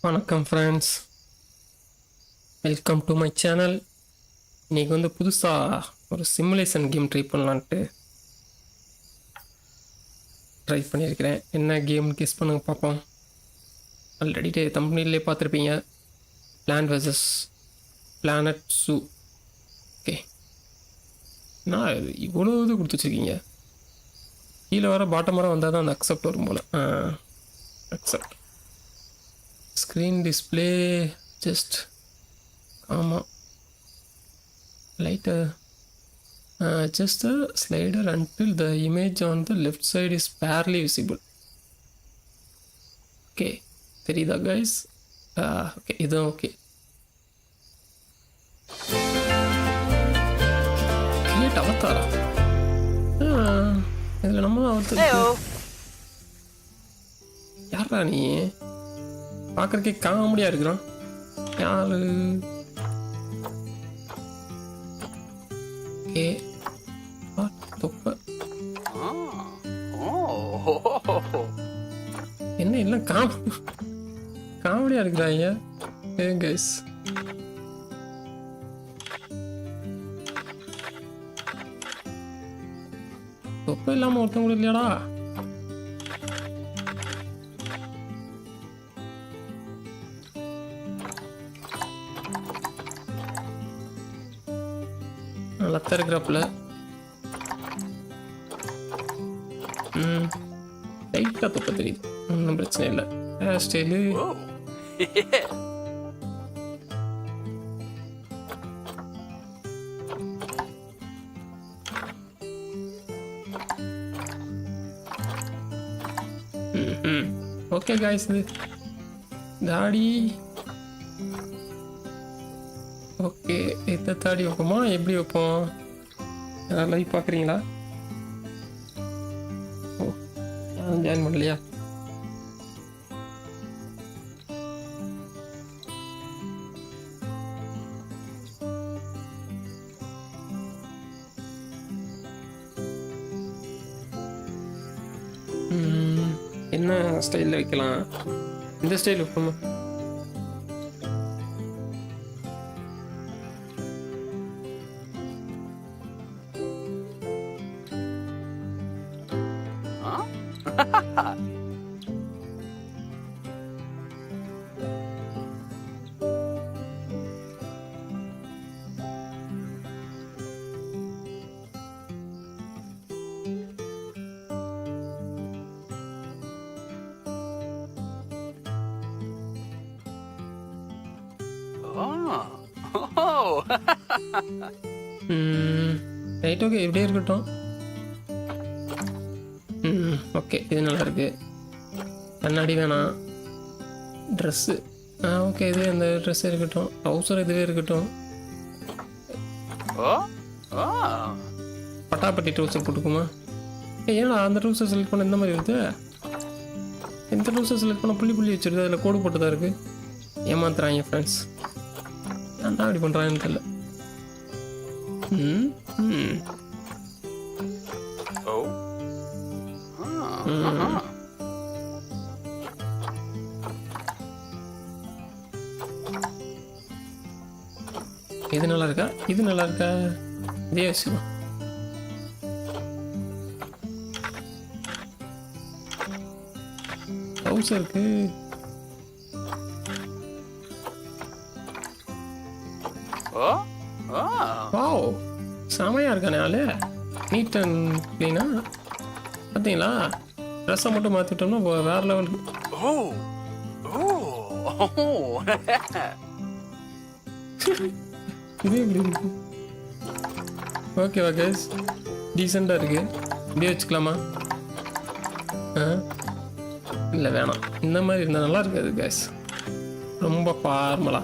வணக்கம் friends, welcome to my channel. இன்றைக்கி வந்து புதுசாக ஒரு சிமுலேஷன் கேம் ட்ரை பண்ணியிருக்கிறேன். என்ன கேம்னு கெஸ் பண்ணுங்க பார்ப்போம். ஆல்ரெடி தம்பனிலே பார்த்துருப்பீங்க, plan versus planet zoo. Okay, நான் இவ்வளோ இது கொடுத்து வச்சுருக்கீங்க. கீழே வர பாட்டம் வர வந்தால் தான் அந்த அக்செப்ட் வரும் போல். அக்செப்ட் ஸ்க்ரீன் டிஸ்பிளே ஜஸ்ட் ஆமாம் lighter just a slider until the image on the left side is barely visible. Okay, தெரியுதா guys? ஓகே, இதுதான் ஓகே. கிரியேட் அவதாரா? இதில் நம்ம தான் அவதார். யாரா நீ? பார்க்குறக்கே காமெடியாக இருக்கிறான். யாரு? ஓகே, தொப்பை என்ன இல்லை காமெடியாக இருக்கிறாங்க. ஏன் கைஸ், தொப்பை இல்லாமல் ஒருத்தவங்க கூட இல்லையாடா? லத்த இருக்கிறப்பல லைட்டாக தொப்பை தெரியுது, ஒன்றும் பிரச்சனை இல்லை. Hair style okay guys. இது தாடி ஓகே. எத்த தாடி வைப்போமா, எப்படி வைப்போம்? யாராவது லைவ் பார்க்குறீங்களா? ஓ, யாரும் ஜாயின் பண்ணலையா? என்ன ஸ்டைலில் வைக்கலாம்? இந்த ஸ்டைல் வைப்போமா? ரைட், ஓகே, இப்படியே இருக்கட்டும். ஓகே, இது நல்லா இருக்கு. கண்ணாடி வேணாம். ட்ரெஸ்ஸு ஓகே, இது அந்த ட்ரெஸ் இருக்கட்டும். ட்ரௌசர் இதுவே இருக்கட்டும். பட்டாப்பட்டி ட்ரௌசர் போட்டுக்குமா? ஏன்னா அந்த ட்ரௌசர் செலக்ட் பண்ண இந்த மாதிரி வருது. எந்த ட்ரௌசர் செலக்ட் பண்ண புள்ளி புள்ளி வச்சுருக்கு, அதில் கோடு போட்டு தான் இருக்குது. ஏமாத்துறாங்க ஃப்ரெண்ட்ஸ். நான் தான் அப்படி பண்ணுறாங்கன்னு தெரியல. இது நல்லா இருக்கா? இது நல்லா இருக்கா? இதே விஷயம். ஹவுஸ் இருக்கு. வாவ், செமையா இருக்கானே ஆளு. நீட் அண்ட் க்ளீனா. பார்த்தீங்களா? ட்ரெஸ்ஸை மட்டும் மாற்றிட்டோம்னா வேற லெவலுக்கு. இது எப்படி இருக்கு? ஓகேவா கைஸ்? டீசெண்டாக இருக்கு. இப்படியே வச்சுக்கலாமா? இல்லை வேணாம், இந்த மாதிரி இருந்தால் நல்லா இருக்காது கைஸ். ரொம்ப ஃபார்மலா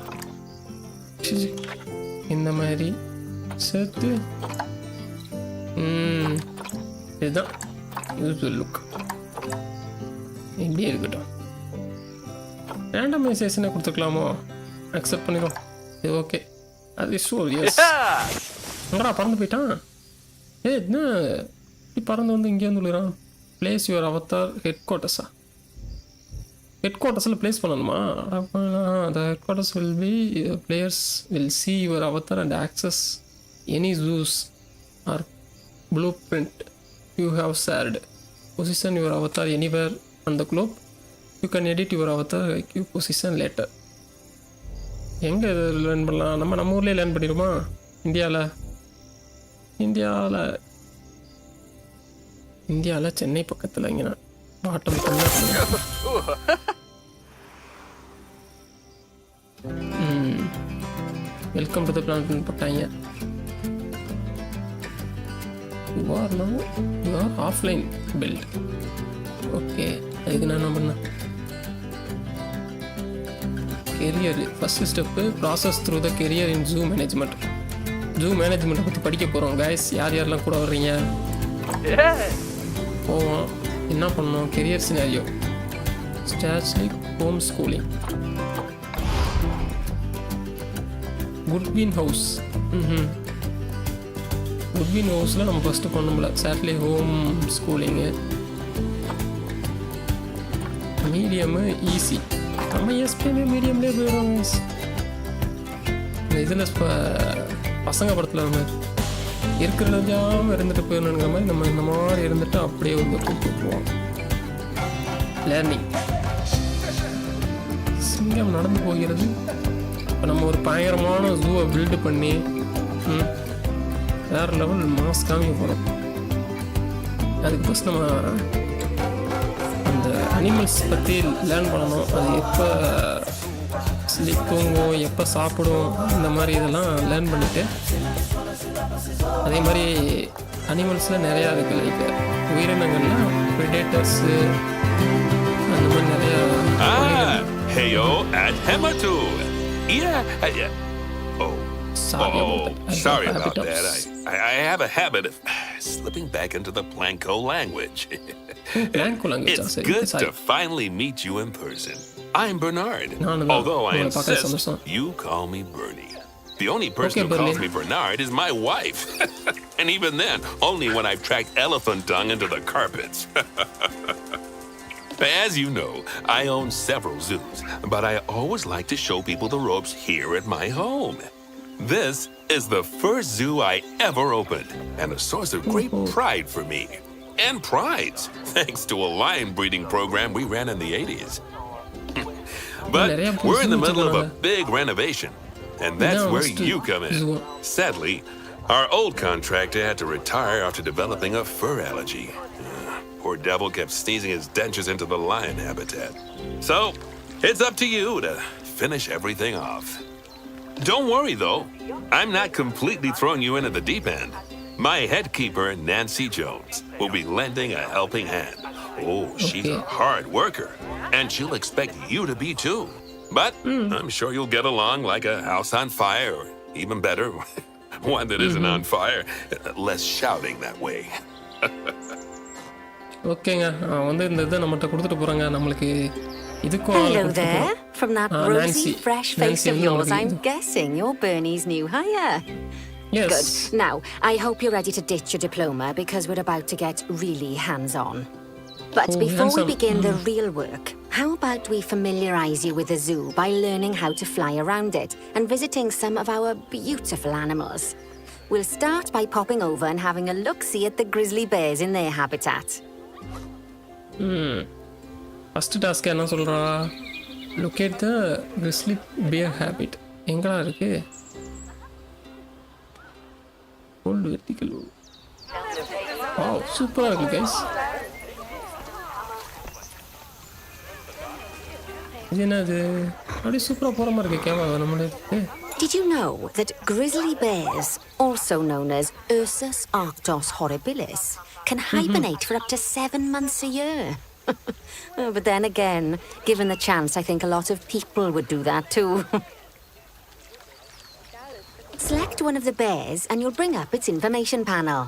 இந்த மாதிரி சேர்த்து இதுதான் யூஸ்வல் லுக். இப்படியே இருக்கட்டும். ரேண்டமைசேஷனை கொடுத்துக்கலாமோ? அக்செப்ட் பண்ணிடும். இது ஓகே. அது ஷூர். எஸ். எங்கடா பறந்து போயிட்டான்? என்ன இப்படி பறந்து வந்து இங்கே வந்து விழுறான்? பிளேஸ் யுவர் அவதார் ஹெட் குவார்ட்டர்ஸா? ஹெட் குவார்ட்டர்ஸில் ப்ளேஸ் பண்ணணுமா? the headquarters will be players will see your avatar and access any zoos or blueprint you have shared. Position your avatar anywhere on the globe. You can edit your avatar like you position later. எங்கே learn பண்ணலாம்? நம்ம ஊர்லேயே learn பண்ணிடுமா? இந்தியாவில் சென்னை பக்கத்தில் இங்கே bottom welcome to the plan போட்டாங்க. You are offline build. Okay, அதுக்கு நான் என்ன பண்ணேன்? Career first step process through the career in zoo management. Zoo மேனேஜ்மெண்ட்டை பற்றி படிக்க போகிறோம் கைஸ். யாரெல்லாம் கூட வர்றீங்க? போவோம். என்ன பண்ணோம்? Career scenario stats like home schooling. Goodwin House. Goodwin ஹவுஸில் நம்ம ஃபஸ்ட்டு பண்ணோம்ல sadly home schooling. Medium easy. நம்ம எஸ்பியுமே மீடியம்லேயே போயிடும். இந்த இதில் இப்போ பசங்க படத்தில் நம்ம இருக்கிறதாமல் இருந்துட்டு போயிடணுங்கிற மாதிரி நம்ம இந்த மாதிரி இருந்துட்டு அப்படியே வந்து கூப்பிட்டுருவோம். லேர்னிங். சிங்கம் நடந்து போகிறது. இப்போ நம்ம ஒரு பயங்கரமான ஜூவை பில்டு பண்ணி வேறு லெவல் மாஸ் காமிக்க போகிறோம். அதுக்கு ஃபஸ்ட் நம்ம அந்த அனிமல்ஸ் பற்றி லேர்ன் பண்ணணும். அது எப்போ ஸ்லீப் தூங்கும், எப்போ சாப்பிடும், இந்த மாதிரி இதெல்லாம் லேர்ன் பண்ணிவிட்டு அதே மாதிரி அனிமல்ஸில் நிறையா இருக்குது. லைக் உயிரினங்கள்லாம் ப்ரிடேட்டர்ஸு அந்த மாதிரி நிறையா. Heyo at Hematu. Sorry about that. I have a habit of slipping back into the Planko language. It's good to finally meet you in person. I'm Bernard. Although I insist you call me Bernie. The only person who calls me Bernard is my wife. And even then, only when I've tracked elephant dung into the carpets. As you know, I own several zoos, but I always like to show people the ropes here at my home. This is the first zoo I ever opened, and a source of great pride for me. And prides, thanks to a lion breeding program we ran in the 80s. But we're in the middle of a big renovation, and that's where you come in. Sadly, our old contractor had to retire after developing a fur allergy. Poor devil kept sneezing his dentures into the lion habitat. So, it's up to you to finish everything off. Don't worry, though. I'm not completely throwing you in at the deep end. My head keeper, Nancy Jones, will be lending a helping hand. Oh, she's a hard worker, and she'll expect you to be too. But I'm sure you'll get along like a house on fire, or even better, one that isn't on fire. Less shouting that way. ஓகேங்க, வந்து இந்த இதை நம்மகிட்ட கொடுத்துட்டு போகிறாங்க. நம்மளுக்கு இதுக்கும் Hello there. From that rosy, fresh face of yours, I'm guessing you're Bernie's new hire. Yes. Good. Now, I hope you're ready to ditch your diploma because we're about to get really hands-on. But before we begin the real work, how about we familiarize you with the zoo by learning how to fly around it and visiting some of our beautiful animals. We'll start by popping over and having a look-see at the grizzly bears in their habitat. First task என்ன சொல்கிறா? Locate the grizzly bear habit. எங்கடா இருக்கு? Old vertical. Wow, சூப்பராக இருக்கு guys. இது என்னது? அப்படியே சூப்பராக போகிற மாதிரி இருக்கு கேமரா நம்மளுக்கு. Did you know that grizzly bears, also known as Ursus arctos horribilis, can hibernate for up to 7 months a year? But then again, given the chance, I think a lot of people would do that too. Select one of the bears and you'll bring up its information panel.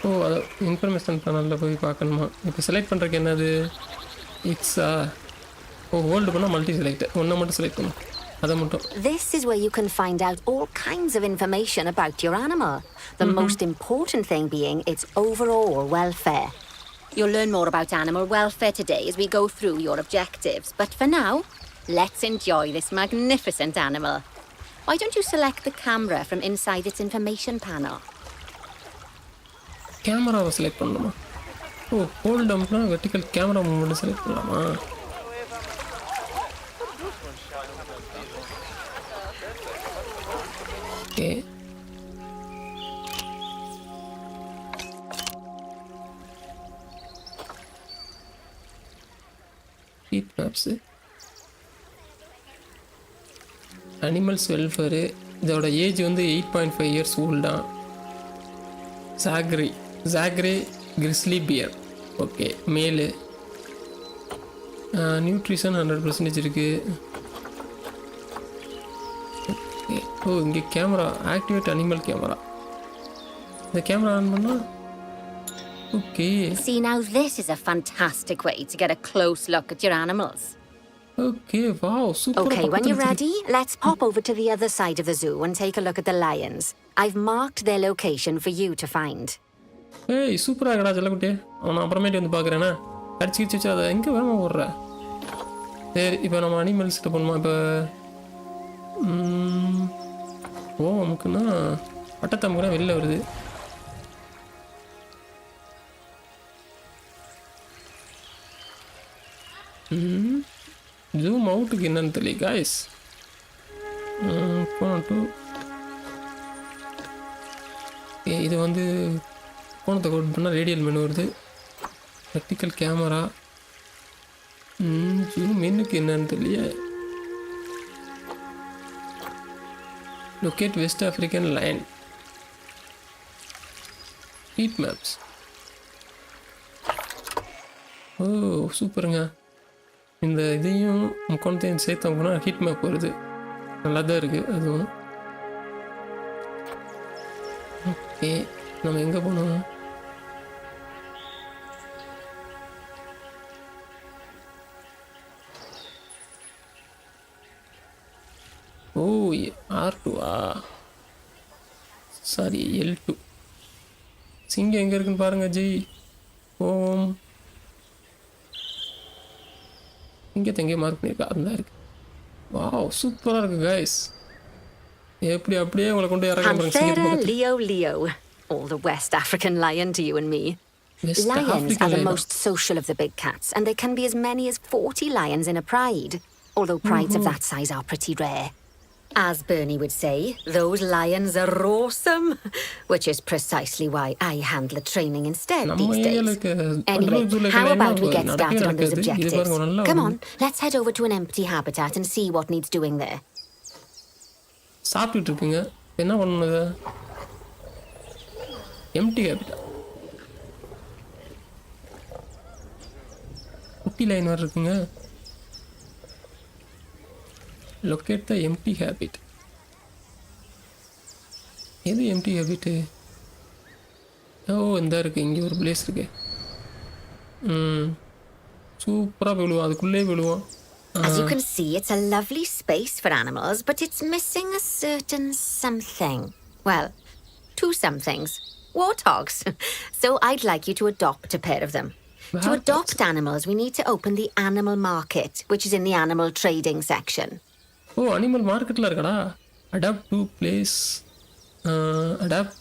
ஓ, அது information பேனலில் போய் பார்க்கணுமா? இப்போ select பண்ணுறதுக்கு என்னது? எக்ஸா? ஓ, hold பண்ணால் multi select. ஒன்றை மட்டும் செலக்ட் பண்ணும். அதை மட்டும். This is where you can find out all kinds of information about your animal. The most important thing being its overall welfare. You'll learn more about animal welfare today as we go through your objectives. But for now, let's enjoy this magnificent animal. Why don't you select the camera from inside its information panel? கேமராவை select பண்ணணுமா? Oh, hold டம்ப்னா vertical camera movement select பண்ணலாமா? Okay. Heat maps, animals welfare, இதோட age வந்து 8.5 years ஓல்டா. ஜாக்ரே grizzly bear, okay, மேலு. Nutrition 100% இருக்குது. ஓகே. ஓ, இங்கே கேமரா ஆக்டிவேட் அனிமல் கேமரா. இந்த கேமரா ஆன் பண்ணால் okay. See, now this is a fantastic way to get a close look at your animals. Okay, wow, super. Okay, when you're ready, let's pop over to the other side of the zoo and take a look at the lions. I've marked their location for you to find. ஏய், சூப்பராக இருக்கடா செல்லக்குட்டி. அவனை அப்புறமேட்டு வந்து பார்க்குறேன்னா கடிச்சு வச்சு அதை எங்கே வேணுமா ஓடுற. சரி, இப்போ நம்ம அனிமல்ஸ்கிட்ட போகணுமா? இப்போ ஓ, நமக்குன்னா பட்டத்தம்புனா வெளில வருது. ஜூம் அவுட்டுக்கு என்னன்னு தெரியல காய்ஸ். இது வந்து கோணத்தை கோட் பண்ணால் ரேடியல் மெனு வருது. வெர்டிக்கல் கேமரா, ஜூம் மெனுக்கு என்னன்னு தெரியல. Locate West African lion, heat maps. Oh, சூப்பருங்க. இந்த இதையும் முக்கோணத்தையும் சேர்த்தோம்னா ஹீட் மேப் வருது. நல்லா தான் இருக்குது அதுவும். ஓகே, நம்ம எங்கே போனோம்? ஓ, R2ஆ, சாரி L2. சிங்கம் எங்கே இருக்குன்னு பாருங்க ஜி. ஓம், இங்கே தங்கிய மார்க் பண்ணியிருக்கா, அதுதான் இருக்குது. வாவ், சூப்பராக இருக்குது கைஸ். எப்படி அப்படியே உங்களை கொண்டு Panthera Leo, all the West African lion to you and me. Lions are the most social of the big cats, and there can be as many as 40 lions in a pride, although prides of that size are pretty rare. As Bernie would say, those lions are awesome, which is precisely why I handle the training instead these days. Anyway, how about we get started on those objectives? Come on, let's head over to an empty habitat and see what needs doing there. சாப்பிட்டுட்டு இருக்குங்க, என்ன பண்ணுது? Empty ஹேபிட்டா, குட்டி line வர இருக்குங்க. Locate the empty habit. எது empty habit? ஓ, இந்த இருக்குது, இங்கே ஒரு பிளேஸ் இருக்கு. சூப்பராக விழுவோம், அதுக்குள்ளே விழுவோம். As you can see, it's a lovely space for animals, but it's missing a certain something. Well, two somethings. Warthogs. So I'd like you to adopt a pair of them. To adopt animals, we need to open the animal market, which is in the animal trading section. Oh, animal மார்க்கெட்டில் இருக்கடா. Adopt to place, adopt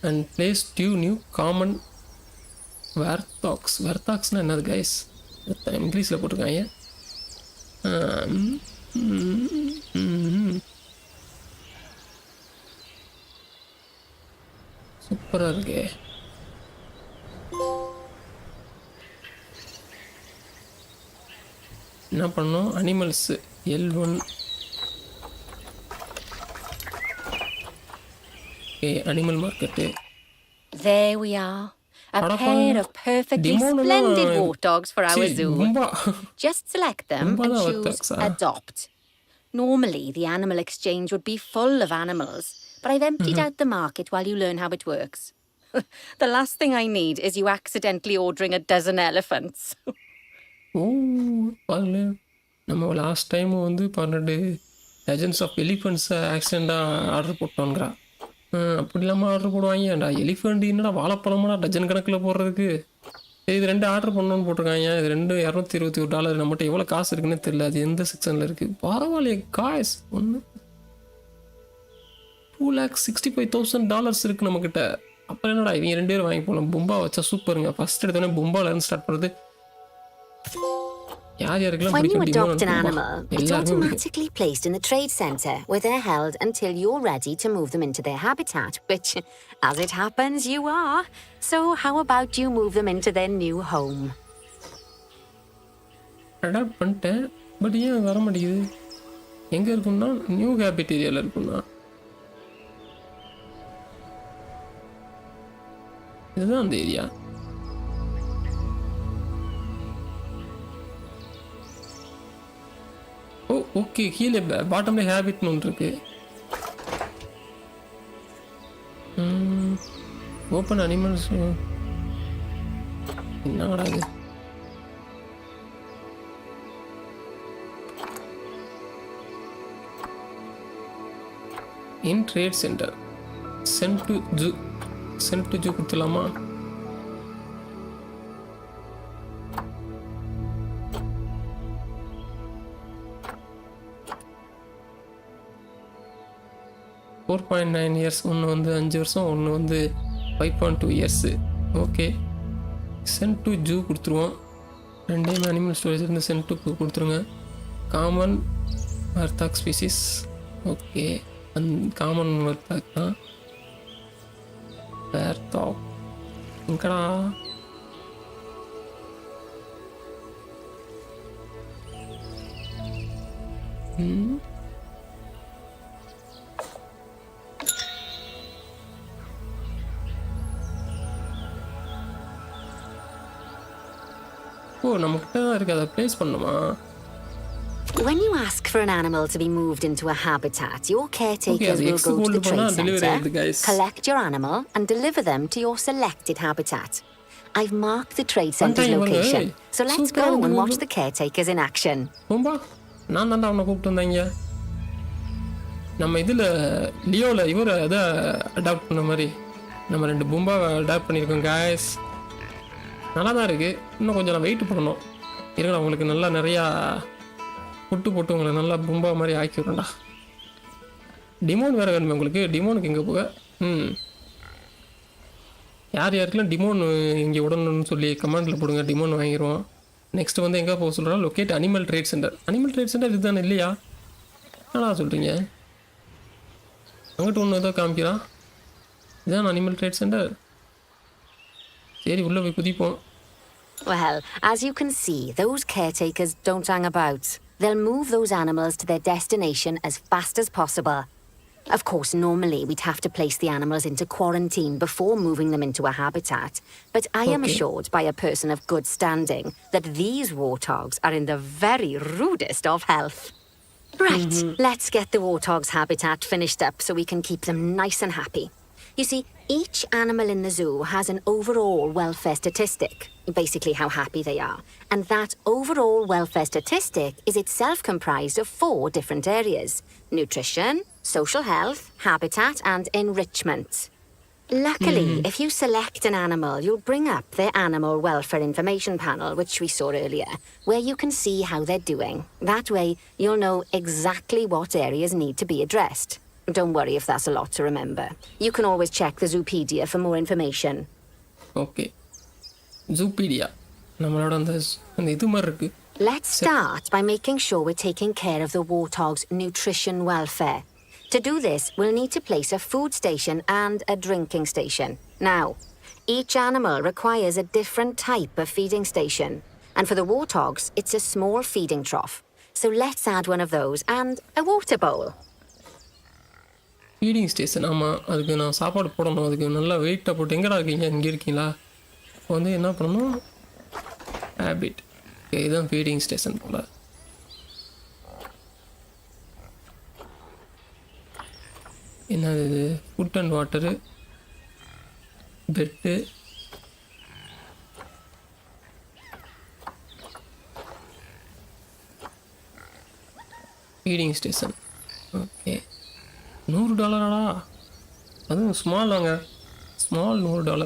and place டியூ new common வெர்த்தாக்ஸ்னால் என்னது guys? இங்கிலீஷில் போட்டிருக்காங்க. சூப்பராக இருக்கே. என்ன பண்ணோம்? Animals L1. Okay, animal market. There we are. A pair of perfectly splendid warthogs for our zoo. Just select them and choose Adopt. Normally, the animal exchange would be full of animals, but I've emptied out the market while you learn how it works. The last thing I need is you accidentally ordering a dozen elephants. ஓ, பாருங்க, நம்ம last time வந்து 12 டஜன்ஸ் of எலிஃபெண்ட்ஸை ஆக்சிடெண்ட்டாக order போட்டோங்கிறா. அப்படி இல்லாமல் order போடுவாங்கடா. Elephant என்னடா வாழைப்பழமாடா dozen கணக்கில் போடுறதுக்கு. இது 2 order பண்ணணும்னு போட்டிருக்காங்க. இது 2 $221 நம்மகிட்ட எவ்வளோ காசு இருக்குன்னு தெரியல. அது எந்த செக்ஷனில் இருக்குது? பரவாயில்லையே காய்ஸ். ஒன்று $265,000 இருக்குது நம்மக்கிட்ட. அப்புறம் என்னடா இவங்க 2 பேரும் வாங்கி போகலாம். பும்பா வச்சா சூப்பருங்க. ஃபர்ஸ்ட் எடுத்தோடனே பும்பாலேருந்து ஸ்டார்ட் பண்ணுறது. யார் யாருக்கெல்லாம் When you பிடிக்கும் adopt an டிமோன்? animal, it's எல்லாருமே பிடிக்கும். automatically placed in the trade center where they're held until you're ready to move them into their habitat, which, as it happens, you are. So how about you move them into their new home? Adopt பண்ணிட்டேன். But ஏன் வர மாட்டேங்குது? எங்கே இருக்குன்னா new habit ஏரியாவில் இருக்குன்னா. இதுதான் அந்த ஏரியா. ஓ ஓகே, கீழே பாட்டம்ல ஹேபிட்னு ஒன்று இருக்கு. ஓப்பன் அனிமல்ஸ் என்னடா இது? In trade center send to zoo கொடுத்துலாமா? $4.9 years, ஒன்று வந்து 5 வருஷம், ஒன்று வந்து 5.2 years. Okay, send to zoo கொடுத்துருவோம். 2 அனிமல் ஸ்டோரேஜ் இருந்து சென்ட் டு கொடுத்துருங்க. Common warthog species. Okay, common warthog தான். வர்த்தாக் எங்கடா? ஓ, நம்மகிட்ட தான் இருக்குது. அதை ப்ளேஸ் பண்ணுமா? When you ask for an animal to be moved into a habitat, your caretakers will go to the trade center, collect your animal, and deliver them to your selected habitat. I've marked the trade center's location, so let's go and watch the caretakers in action. பூம்பா, நான் தான்டா அவனை கூப்பிட்டு வந்தாங்க. நம்ம இதில் லியோவில் இவரை அதை adapt பண்ண மாதிரி நம்ம 2 பூம்பாவை அடாப்ட் பண்ணியிருக்கோம் காய்ஸ். நல்லா தான் இருக்குது. இன்னும் கொஞ்சம் நான் வெயிட் பண்ணணும். இருக்கா உங்களுக்கு நல்லா நிறையா புட்டு போட்டு உங்களை நல்லா பூம்பா மாதிரி ஆக்கி விட்றேன்டா. டிமோன் வேறு வேணுமே உங்களுக்கு? டிமோனுக்கு எங்கே போக? யார் யாருக்கெல்லாம் டிமோன் இங்கே விடணும்னு சொல்லி கமெண்டில் போடுங்க. டிமோன் வாங்கிடுவோம். நெக்ஸ்ட்டு வந்து எங்கே போக சொல்கிறோம்? Locate animal trade centre. Animal trade centre இதுதானே இல்லையா? என்னடா சொல்கிறீங்க? அங்கிட்ட ஒன்று ஏதோ காமிக்கிறா. இதுதான் அனிமல் ட்ரேட் சென்டர். சரி, உள்ளே போய் குதிப்போம். Well, as you can see, those caretakers don't hang about. They'll move those animals to their destination as fast as possible. Of course, normally we'd have to place the animals into quarantine before moving them into a habitat, but I am assured by a person of good standing that these warthogs are in the very rudest of health. Right, let's get the warthog's habitat finished up so we can keep them nice and happy. You see, each animal in the zoo has an overall welfare statistic, basically how happy they are. And that overall welfare statistic is itself comprised of 4 different areas: nutrition, social health, habitat, and enrichment. Luckily, if you select an animal, you'll bring up their animal welfare information panel, which we saw earlier, where you can see how they're doing. That way, you'll know exactly what areas need to be addressed. Don't worry if that's a lot to remember. You can always check the Zoopedia for more information. Okay. Zoopedia. நம்மளோட அந்த இது மாதிரி இருக்கு. Let's start by making sure we're taking care of the warthog's nutrition welfare. To do this, we'll need to place a food station and a drinking station. Now, each animal requires a different type of feeding station. And for the warthogs, it's a small feeding trough. So let's add one of those and a water bowl. Feeding station. ஆமாம், அதுக்கு நான் சாப்பாடு போடணும். அதுக்கு நல்லா வெயிட்டாக போட்டு. எங்கடா இருக்கீங்க? இங்கே இருக்கீங்களா? இப்போ வந்து என்ன பண்ணணும்? ஹேபிட். இதுதான் ஃபீடிங் ஸ்டேஷன் போல். என்னது இது? Food and water, bed, feeding station. Okay, $100. அதுவும் ஸ்மால் வாங்க. ஸ்மால் $100.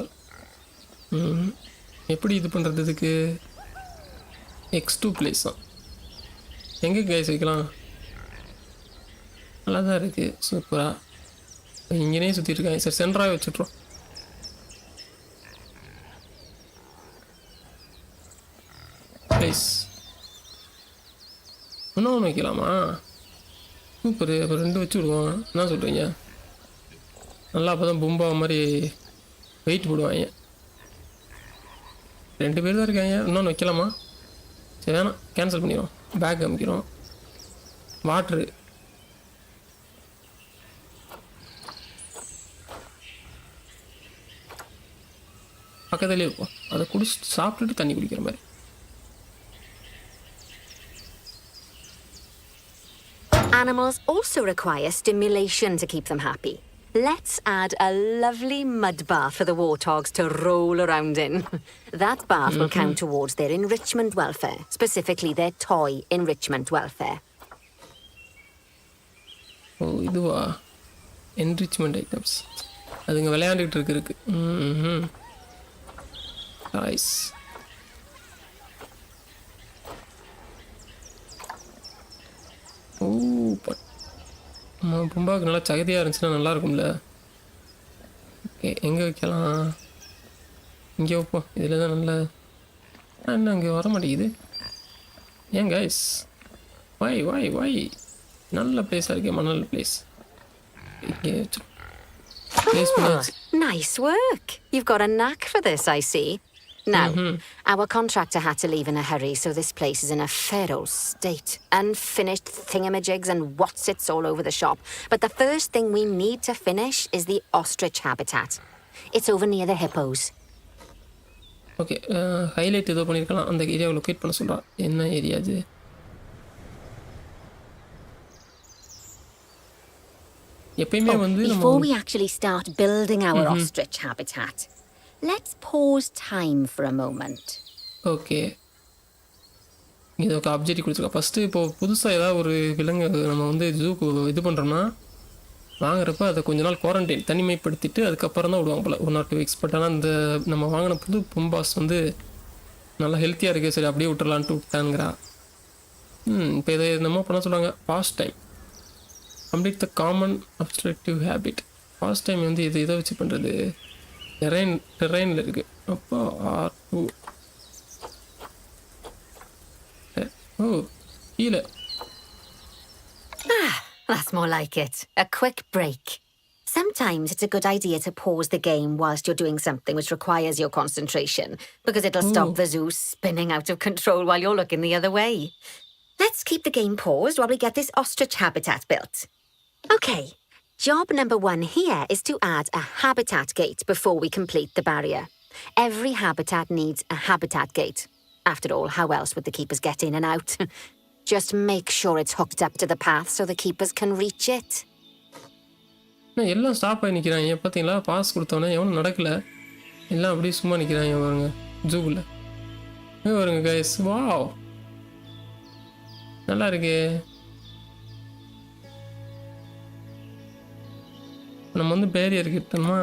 எப்படி இது பண்ணுறது இதுக்கு X2 பிளேஸ் தான் எங்கே கைஸ் வைக்கலாம் நல்லா தான் இருக்குது சூப்பராக இங்கேனே சுற்றிட்டு இருக்காங்க சார் சென்டராக வச்சுட்றோம் பிளேஸ் இன்னொன்று வைக்கலாமா சூப்பர் அப்போ 2 வச்சு விடுவோம் என்ன சொல்கிறீங்க நல்லா அப்போ தான் பும்பா மாதிரி வெயிட் போடுவாங்க 2 பேர் தான் இருக்காங்க இன்னொன்று வைக்கலாமா சரி வேணாம் கேன்சல் பண்ணிடுவோம் பேக் அமைக்கிறோம் வாட்ரு பக்கத்துலேயே இருக்கும் அதை குடிச்சிட்டு சாப்பிட்டுட்டு தண்ணி குடிக்கிற மாதிரி Animals also require stimulation to keep them happy. Let's add a lovely mud bath for the warthogs to roll around in. That bath will count towards their enrichment welfare, specifically their toy enrichment welfare. ஓ இதுவா enrichment items அதுங்க விளையாண்டுக்கிட்டு இருக்கு nice ஓ பும்பாவுக்கு நல்லா சகதியாக இருந்துச்சுன்னா நல்லா இருக்கும்ல okay எங்கே வைக்கலாம் இங்கே வைப்போம் இதில் தான் நல்லா என்ன அங்கே வர மாட்டேங்குது ஏன் கைஸ் வாய் நல்ல பிளேஸாக இருக்கே மணல் பிளேஸ் இங்கே Nice work. You've got a knack for this, I see. Now, our contractor had to leave in a hurry, so this place is in a feral state. Unfinished thingamajigs and what's-its all over the shop. But the first thing we need to finish is the ostrich habitat. It's over near the hippos. Okay highlight ஏதோ பண்ணியிருக்கலாம் அந்த ஏரியாவை locate பண்ண சொல்கிறா என்ன area அது எப்பயுமே வந்து Before we actually start building our ostrich habitat, let's pause time for a moment. Okay இது ஓகே அப்ஜெக்டிவ் கொடுத்துருக்கா ஃபஸ்ட்டு இப்போது புதுசாக ஏதாவது ஒரு விலங்கு நம்ம வந்து ஜூக்கு இது பண்ணுறோம்னா வாங்குறப்ப அதை கொஞ்ச நாள் குவாரண்டைன் தனிமைப்படுத்திட்டு அதுக்கப்புறம் தான் விடுவாங்க போல் 1 or 2 weeks பட் ஆனால் இந்த நம்ம வாங்கின புது பும்பாஸ் வந்து நல்லா ஹெல்த்தியாக இருக்குது சரி அப்படியே விட்டுறலான்ட்டு விட்டாங்கிறா இப்போ இதை என்னமோ பண்ண சொல்லுவாங்க past time complete the common obstructive habit past time வந்து இதை வச்சு பண்ணுறது டெரைனில் இருக்குது அப்போ R2 ஓ கீழே That's more like it. A quick break. Sometimes it's a good idea to pause the game whilst you're doing something which requires your concentration, because it'll stop the zoo spinning out of control while you're looking the other way. Let's keep the game paused while we get this ostrich habitat built. Okay, job number 1 here is to add a habitat gate before we complete the barrier. Every habitat needs a habitat gate. After all, how else would the keepers get in and out? Just make sure it's hooked up to the path so the keepers can reach it. நான் எல்லாம் stop ஆகி நிற்கிறாங்க பார்த்தீங்களா pass கொடுத்தோன்னே எவனும் நடக்கலை எல்லாம் அப்படியே சும்மா நிற்கிறாங்க பாருங்க ஜூவில் வருங்க கைஸ் வாவ் நல்லா இருக்கே நம்ம வந்து பேரியர் கிட்டணுமா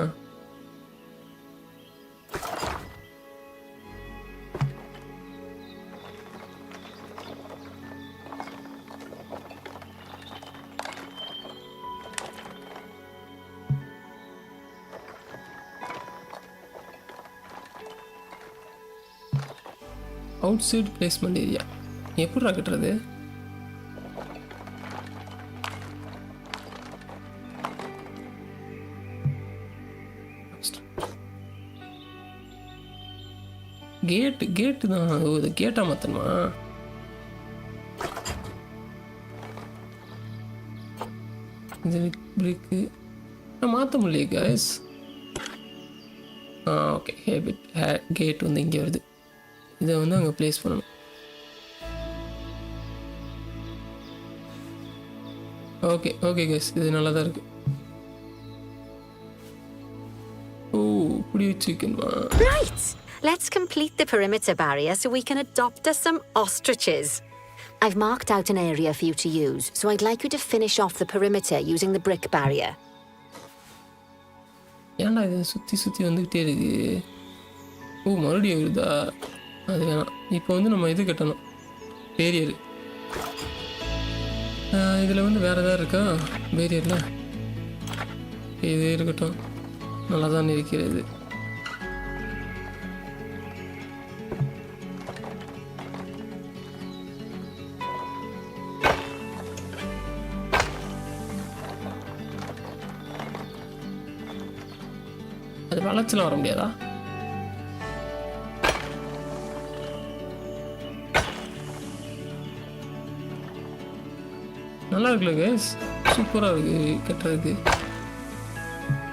அவுட் சைட் பிளேஸ்மெண்ட் ஏரியா எப்படி கட்டுறது கேட்டு தான் இது கேட்டாக மாற்றணுமா இது பிரிக்கு மாற்ற முடியல கைஸ் ஓகே ஹேபிட் கேட் வந்து இங்கே வருது இதை வந்து அங்கே ப்ளேஸ் பண்ணணும் ஓகே கைஸ் இது நல்லா தான் இருக்குது ஓ இப்படி வச்சுக்கணுமா Right! Let's complete the perimeter barrier so we can adopt us some ostriches. I've marked out an area for you to use, so I'd like you to finish off the perimeter using the brick barrier. ஏன்டா இது சுற்றி வந்துக்கிட்டே இருக்கு ஓ மறுபடியும் வருதா? அது வேணாம். இப்போ வந்து நம்ம இது கட்டணும், பேரியர். இதில் வந்து வேறு எதாவது இருக்கா பேரியரில்? இது இருக்கட்டும், நல்லா தான் இருக்கிறது. அது வளர்ச்சிலாம் வர முடியாதா? நல்லா இருக்குல்ல கைஸ், சூப்பராக இருக்குது கட்டுறதுக்கு.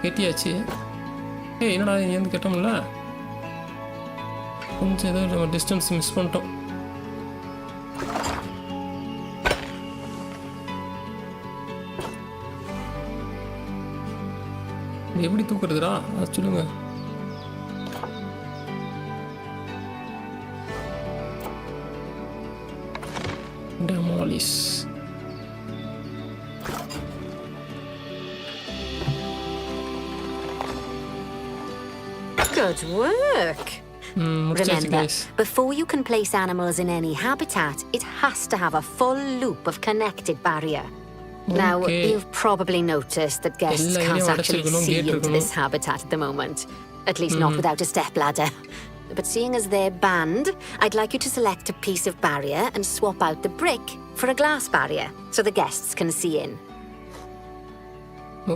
கெட்டியாச்சு. என்னடா இங்கேருந்து கட்டமுல்ல, கொஞ்சம் ஏதோ நம்ம டிஸ்டன்ஸ் மிஸ் பண்ணிட்டோம். எப்படி தூக்குறதுடா அதை சொல்லுங்க. Demolish. Good work. Remember, before you can place animals in any habitat, it has to have a full loop of connected barrier. Now, you've probably noticed that guests can't actually see into this habitat at the moment. At least not without a stepladder. But seeing as they're banned, I'd like you to select a piece of barrier and swap out the brick for a glass barrier so the guests can see in.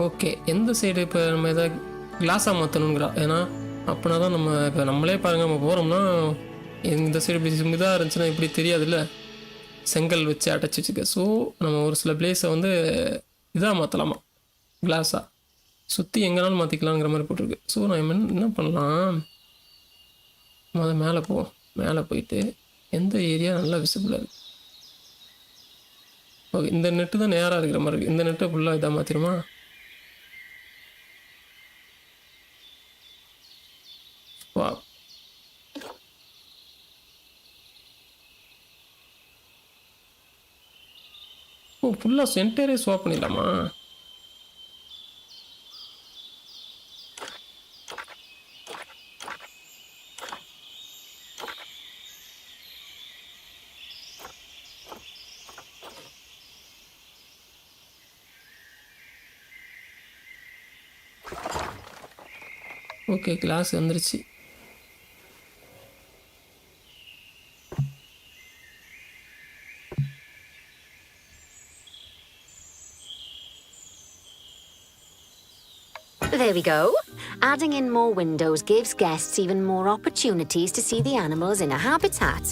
Okay, எந்த side இப்போ நம்ம எதாவது கிளாஸாக மாற்றணுங்கிறா? ஏன்னா அப்படின்னா தான் நம்ம இப்போ நம்மளே பாருங்கள், நம்ம போகிறோம்னா இந்த சைடு இப்படி இதாக இருந்துச்சுன்னா இப்படி தெரியாதுல்ல, செங்கல் வச்சு அடைச்சி வச்சுக்க. ஸோ நம்ம ஒரு சில பிளேஸை வந்து இதாக மாற்றலாமா, கிளாஸாக சுற்றி எங்கேனாலும் மாற்றிக்கலாங்கிற மாதிரி போட்டிருக்கு. ஸோ நான் என்ன பண்ணலாம், அதை மேலே போவோம். மேலே போயிட்டு எந்த ஏரியா நல்லா விசிபிளாக இருக்குது. ஓகே, இந்த நெட்டு தான் நேராக இருக்கிற மாதிரி இருக்குது. இந்த நெட்டை ஃபுல்லாக இதாக மாற்றிடுமா? வா, ஓ ஃபுல்லாக சென்டரே ஸ்வாப் பண்ணிடலாமா? ஓகே, கிளாஸ் வந்துருச்சு. There we go. Adding in more windows gives guests even more opportunities to see the animals in a habitat.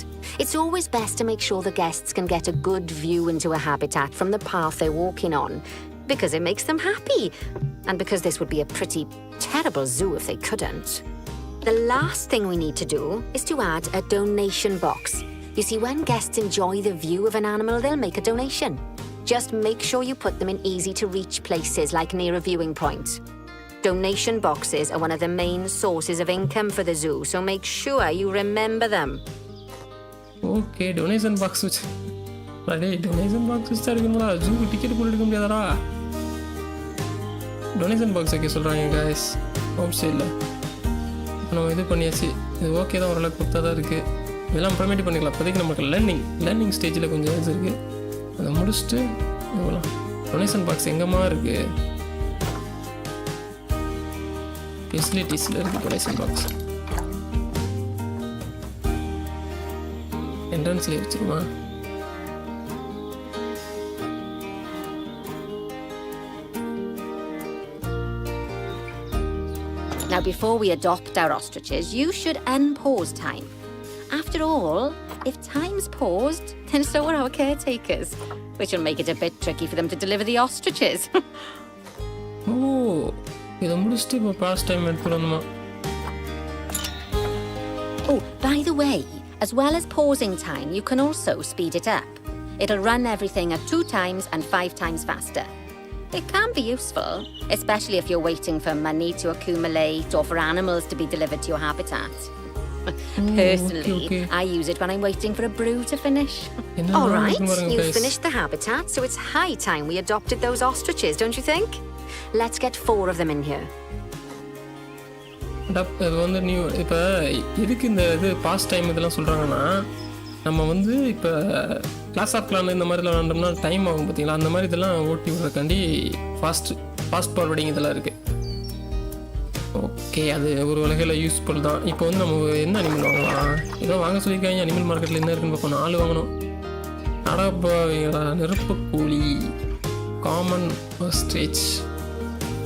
It's always best to make sure the guests can get a good view into a habitat from the path they're walking on, because it makes them happy, and because this would be a pretty terrible zoo if they couldn't. The last thing we need to do is to add a donation box. You see, when guests enjoy the view of an animal, they'll make a donation. Just make sure you put them in easy-to-reach places like near a viewing point. Donation boxes are one of the main sources of income for the zoo, so make sure you remember them. Okay, donation box which donation box is இருக்குங்களா? ஜூக்கு ticket போட்டு எடுக்க முடியாதடா. Donation box வைக்க சொல்கிறாங்க guys out சைடில். நம்ம இது பண்ணியாச்சு, இது ஓகே தான், ஓரளவுக்கு கொடுத்தா தான் இருக்குது. இதெல்லாம் அப்புறமேட்டு பண்ணிக்கலாம். இப்போதைக்கு நமக்கு லேர்னிங் ஸ்டேஜில் கொஞ்சம் இது இருக்குது. அதை முடிச்சுட்டு இவ்வளோ டொனேஷன் பாக்ஸ் எங்கேம்மா இருக்குது? ஃபெசிலிட்டிஸில் இருக்குது டொனேஷன் பாக்ஸ். என்ட்ரன்ஸ்லேயே வச்சுருமா? Now, before we adopt our ostriches, you should unpause time. After all, if time's paused, then so are our caretakers, which will make it a bit tricky for them to deliver the ostriches. Oh, இதை முடிச்சுட்டு இப்போ pause time எடுத்துடணுமா? Oh, by the way, as well as pausing time, you can also speed it up. It'll run everything at 2 times and 5 times faster. It can be useful, especially if you're waiting for money to accumulate or for animals to be delivered to your habitat. Personally, okay. I use it when I'm waiting for a brew to finish. All right, you've finished the habitat, so it's high time we adopted those ostriches, don't you think? Let's get 4 of them in here. அது வந்து new இப்போ எதுக்கு இந்த இது past time இதெல்லாம் சொல்கிறாங்கன்னா, நம்ம வந்து இப்போ கிளாஸ் ஆஃப் கிளான் இந்த மாதிரிலாம் விளாண்டோம்னா டைம் ஆகும் பார்த்தீங்களா, அந்த மாதிரி இதெல்லாம் ஓட்டி விடுறதுக்காண்டி ஃபாஸ்ட் ஃபார்வர்டிங் இதெல்லாம் இருக்குது. ஓகே, அது ஒரு வகையில் யூஸ்ஃபுல் தான். இப்போ வந்து நம்ம என்ன அனிமல் வாங்கலாம்? ஏதோ வாங்க சொல்லியிருக்காங்க அனிமல் மார்க்கெட்டில் என்ன இருக்குன்னு பார்ப்போம். 4 வாங்கணும். அடப்பாவிங்களா, நெருப்பு கோழி, காமன் ஸ்ட்ரேச்.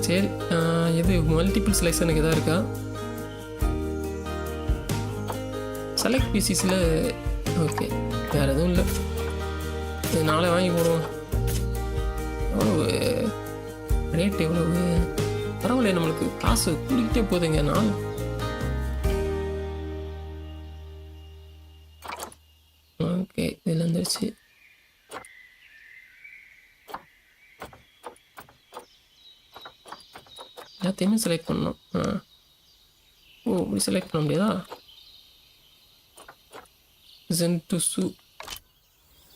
சரி, எது மல்டிபிள் செலெக்ஷனுக்கு எதாவது இருக்கா? செலக்ட் பீசிஸில் ஓகே, வேறு எதுவும் இல்லை. இது நாளை வாங்கி போடுவோம். எவ்வளவு ரேட்? எவ்வளவு? பரவாயில்ல, நம்மளுக்கு காசு கூடிக்கிட்டே போகுதுங்க. நாள் ஓகே, இதில் வந்துருச்சு. எல்லாத்தையுமே செலக்ட் பண்ணணும். ஓ, இப்படி செலக்ட் பண்ண முடியாதா? சென்ட் டு சூ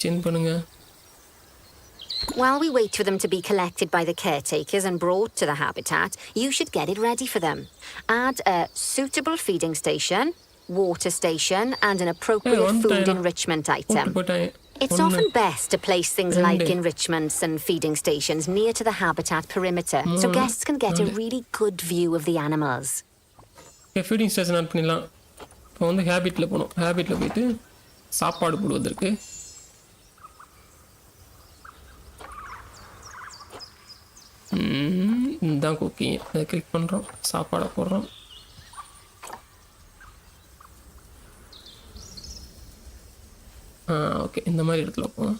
சேஞ்ச் பண்ணுங்க. While we wait for them to be collected by the caretakers and brought to the habitat, you should get it ready for them. Add a suitable feeding station, water station, and an appropriate food enrichment item. It's often best to place things like enrichments and feeding stations near to the habitat perimeter so guests can get a really good view of the animals. Feeding station add பண்ணிடலாம். இப்போ வந்து ஹேபிட்டில் போகணும். ஹேபிட்டில் போயிட்டு சாப்பாடு போடுவதற்கு இதுதான் cooking. அதை click பண்ணுறோம், சாப்பாடை போடுறோம். ஓகே, இந்த மாதிரி இடத்துல போவோம்.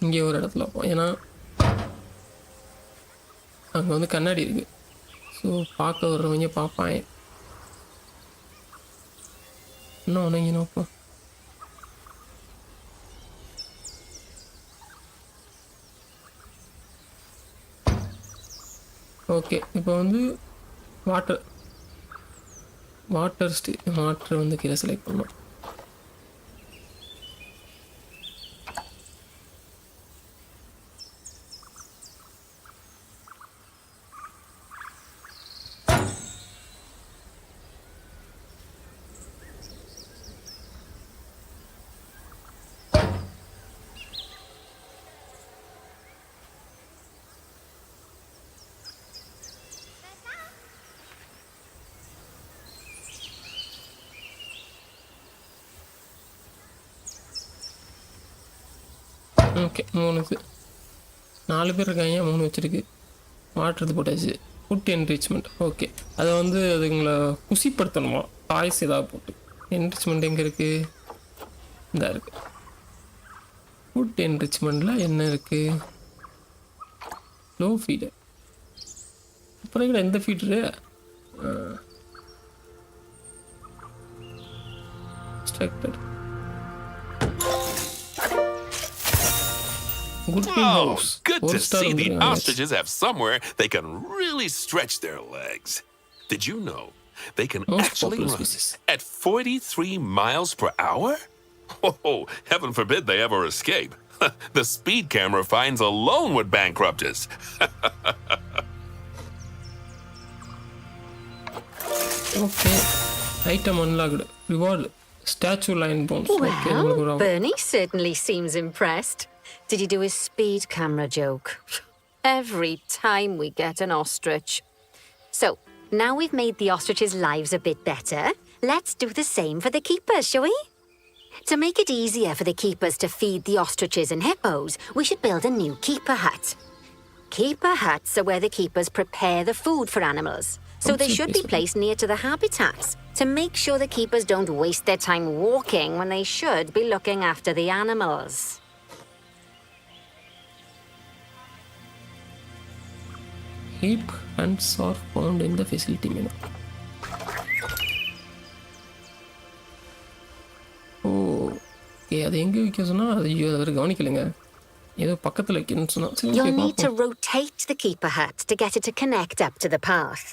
இங்கே ஒரு இடத்துல போவோம், ஏன்னா அங்கே வந்து கண்ணாடி இருக்குது. ஸோ பார்க்க வர்றவங்க பார்ப்பாங்க. இன்னும் உனங்க நோப்போம். ஓகே, இப்போ வந்து வாட்டர் வந்து கீழே செலக்ட் பண்ணோம். ஓகே, 3 4 பேர் இருக்காங்க, 3 வச்சுருக்கு. வாட்டர் போட்டாச்சு. Food enrichment. ஓகே, அதை வந்து அதுங்களை குசிப்படுத்தணுமா? டாய்ஸ் ஏதாவது போட்டு. என்ரிச்மெண்ட் எங்கே இருக்குது? இந்த இருக்குது. ஃபுட் என்ரிச்மெண்ட்டில் என்ன இருக்குது? Low feeder. அப்புறம் கூட எந்த feeder? ஸ்ட்ரக்டர். Oh, good to see the ostriches have somewhere they can really stretch their legs. Did you know they can actually run at 43 miles per hour? Oh, heaven forbid they ever escape. The speed camera fines alone would bankrupt us. Okay, item unlocked. Reward statue line bones. Well, Bernie certainly seems impressed. Did you do his speed camera joke? Every time we get an ostrich. So, now we've made the ostriches' lives a bit better, let's do the same for the keepers, shall we? To make it easier for the keepers to feed the ostriches and hippos, we should build a new keeper hut. Keeper huts are where the keepers prepare the food for animals. So they should be placed near to the habitats to make sure the keepers don't waste their time walking when they should be looking after the animals. Heap hunts are found in the facility menu. Okay, அது எங்கே வைக்க சொன்னால் அது அவர் கவனிக்கலைங்க. ஏதோ பக்கத்தில் வைக்கணும்னு சொன்னால். You'll need to rotate the keeper hut to get it to connect up to the path.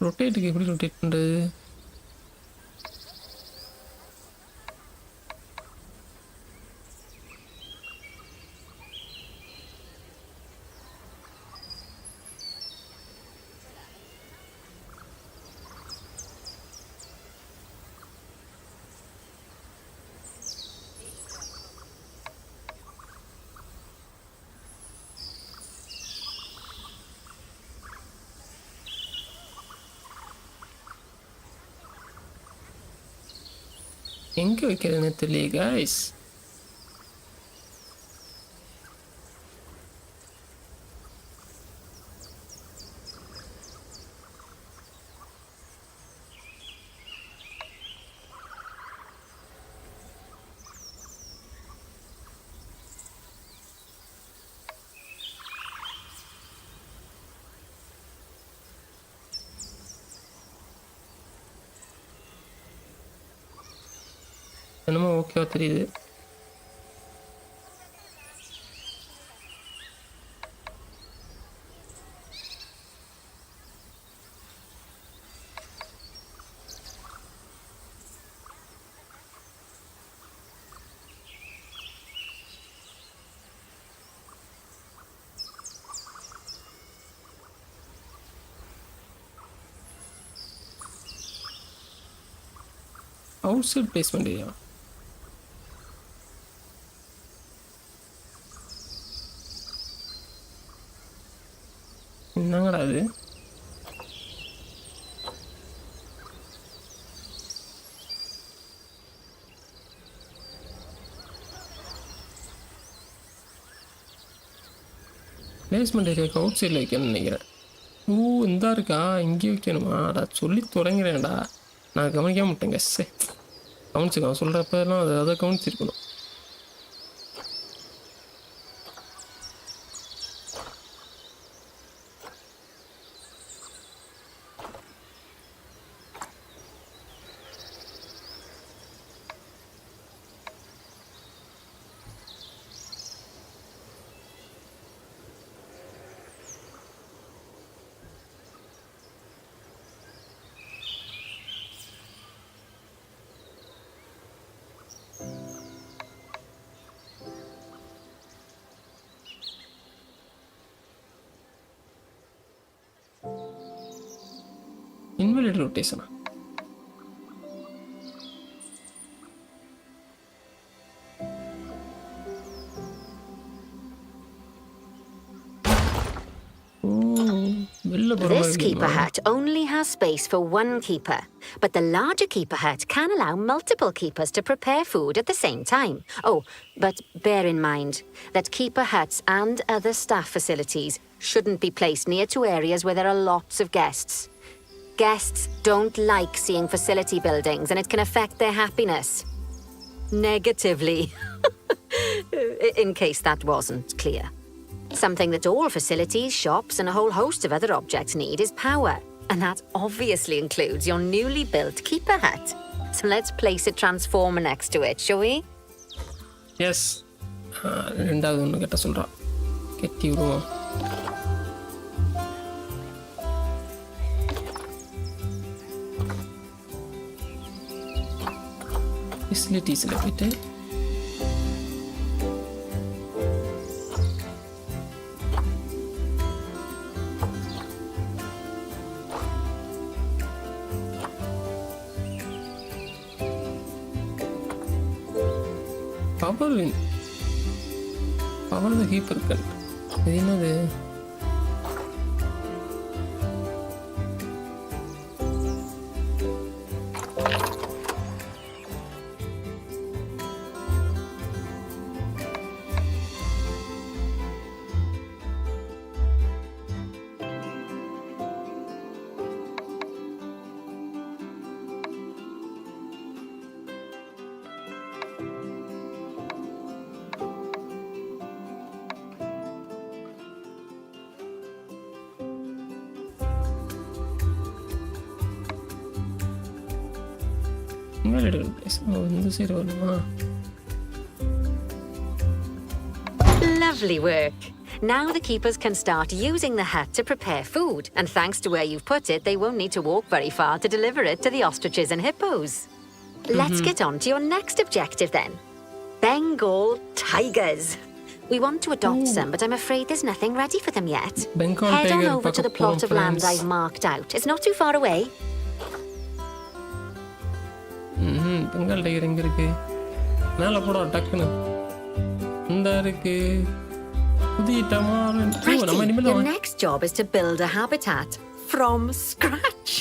ரொட்டேட்டுக்கு எப்படி ரொட்டேட் பண்ணுறது? எங்கே வைக்கிறதுன்னு தெரியல கைஸ். என்னமோ ஓகேவா தெரியுது. Outside placement area. என்னங்கடா அது? பிளேஸ்மெண்ட் ஏரியாவுக்கு அவுட் சைடில் வைக்கணும்னு நினைக்கிறேன். ஓ இந்தா இருக்கா, இங்கே வைக்கணுமா? அடா சொல்லி தொடங்குறேன்டா, நான் கவனிக்காம விட்டேங்க. கவனிச்சுக்கோ, சொல்கிறப்பெல்லாம் அதை கவனிச்சிருக்கணும். Invalid ரொட்டேஷனா? This keeper hut only has space for one keeper, but the larger keeper hut can allow multiple keepers to prepare food at the same time. Oh, but bear in mind that keeper huts and other staff facilities shouldn't be placed near to areas where there are lots of guests. Guests don't like seeing facility buildings, and it can affect their happiness negatively. In case that wasn't clear. Something that all facilities, shops, and a whole host of other objects need is power. And that obviously includes your newly built keeper hut. So let's place a transformer next to it, shall we? Yes. ரெண்டாவது ஒன்று கேட்ட சொல்கிறா, கெட்டி விடுவோம். ஃபெசிலிட்டிஸில் போய்ட்டு power த Heber cut. இது என்னது? Lovely work. Now the keepers can start using the hut to prepare food, and thanks to where you've put it, they won't need to walk very far to deliver it to the ostriches and hippos. Let's get on to your next objective then. Bengal tigers. We want to adopt some, but I'm afraid there's nothing ready for them yet. Head on over to the plot of land I've marked out. It's not too far away. Bengal tiger எங்கே இருக்கு? மேலே போட டக்குன்னு இந்த இருக்கு. Your next job is to build a habitat from scratch.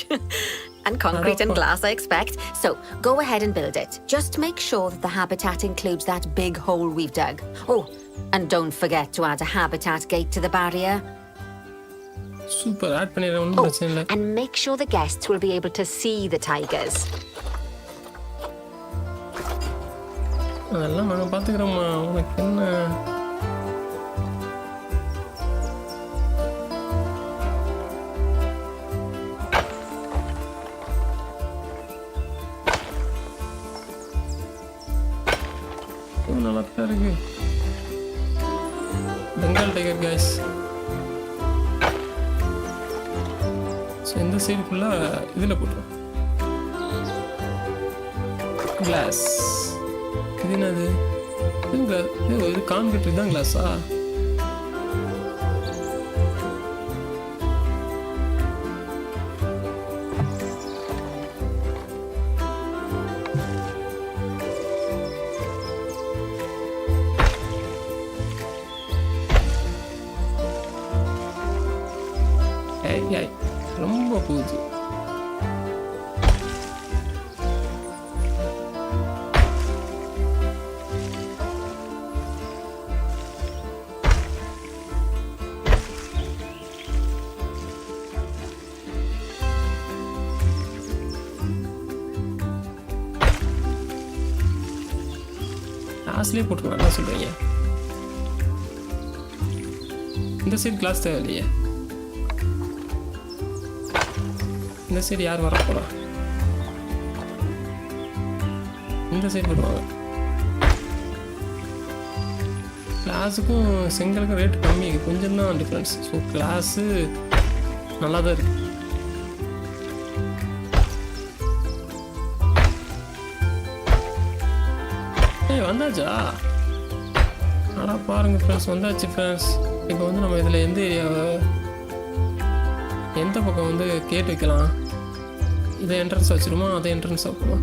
And concrete and glass, I expect. So, go ahead and build it. Just make sure that the habitat includes that big hole we've dug. Oh, and don't forget to add a habitat gate to the barrier. Super, add பண்ணிடுறேன் ஒன்றும் பிரச்சனை இல்லை. And make sure the guests will be able to see the tigers. அதெல்லாம் நாங்கள் பார்த்துக்கிறோம்மா, உனக்கு என்ன? நல்லா தான் இருக்கு. Bengal tiger guys. ஸோ இந்த சைடு ஃபுல்லாக இதில் போட்டுரும் கிளாஸ். இது என்னது? இது கான்கிரீட் தான் கிளாஸா? ரொம்ப போகுது. கிளாஸ்லேயே போட்டுருவேன். என்ன சொல்கிறீங்க? இந்த சைடு கிளாஸ் தேவை இல்லையே. இந்த சைடு யார் வர போகிறா? இந்த சைடு போடுவாங்க. கிளாஸுக்கும் செங்கலுக்கும் ரேட் கம்மி, கொஞ்சம் தான் டிஃப்ரென்ஸ். ஸோ கிளாஸு நல்லா தான் இருக்கு. வந்தாச்சா? ஆனால் பாருங்கள் ஃப்ரெண்ட்ஸ், வந்தாச்சு ஃப்ரெண்ட்ஸ். இப்போ வந்து நம்ம இதில் எந்த ஏரியாவை, எந்த பக்கம் வந்து கேட் வைக்கலாம்? இதை என்ட்ரன்ஸ் வச்சிருமா, அதை என்ட்ரன்ஸ் வைப்போமா?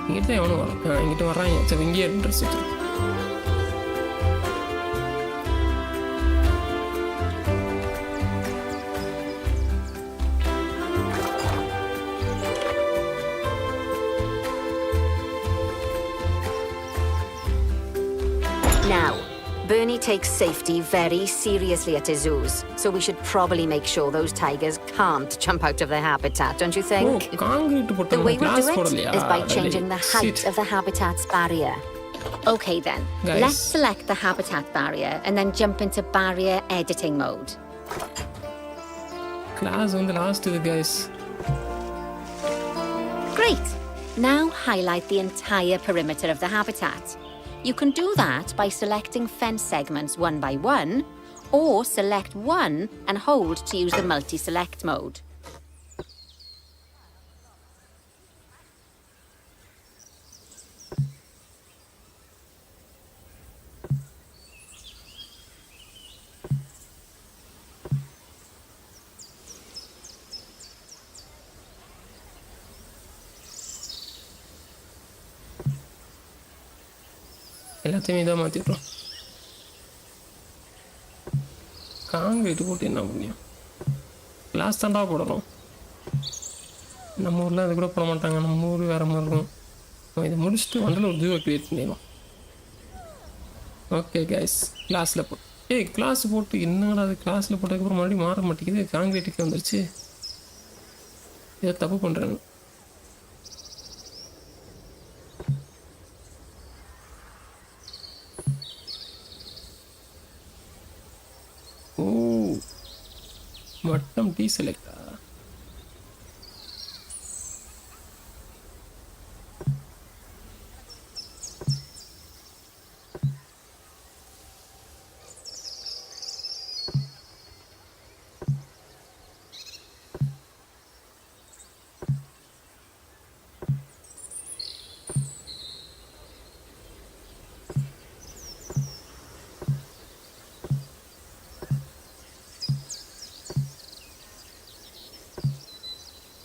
இங்கிட்ட எவனும் வர, இங்கிட்ட வர்றாங்க. சரி, இங்கேயே என்ட்ரன்ஸ் வச்சிருக்கோம். Now, Bernie takes safety very seriously at his zoos, so we should probably make sure those tigers can't jump out of their habitat, don't you think? The way we'll do it is by changing the height of the habitat's barrier. Okay then, let's select the habitat barrier and then jump into barrier editing mode. Class on the last, guys. Great! Now highlight the entire perimeter of the habitat. You can do that by selecting fence segments one by one, or select one and hold to use the multi-select mode. எல்லாத்தையுமே இதாக மாற்றிடுறோம். Concrete போட்டு என்ன முடியும்? Class தாண்டா போடணும். நம்ம ஊரில் அது கூட போட மாட்டாங்க. நம்ம ஊர் வேறு மாதிரி இருக்கும். நம்ம இதை முடிச்சுட்டு வண்டில் ஒரு ஜூவை க்ரியேட் பண்ணிடலாம். ஓகே கைஸ், கிளாஸில் கிளாஸ் போட்டு என்னடா அது? கிளாஸில் போட்டதுக்கப்புறம் மறுபடியும் மாற மாட்டேங்குது. காங்கிரீட்டுக்கு வந்துருச்சு. இதை தப்பு பண்ணுறேன்னு. வட்டம் டி செலக்டா?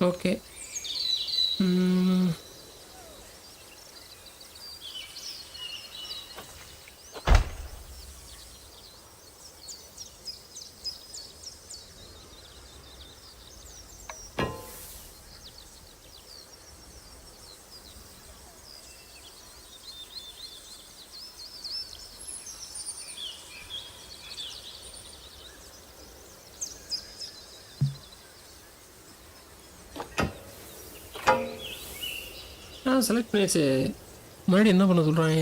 ஓகே. செலக்ட் பண்ணியாச்சு. முன்னாடி என்ன பண்ண சொல்கிறாங்க?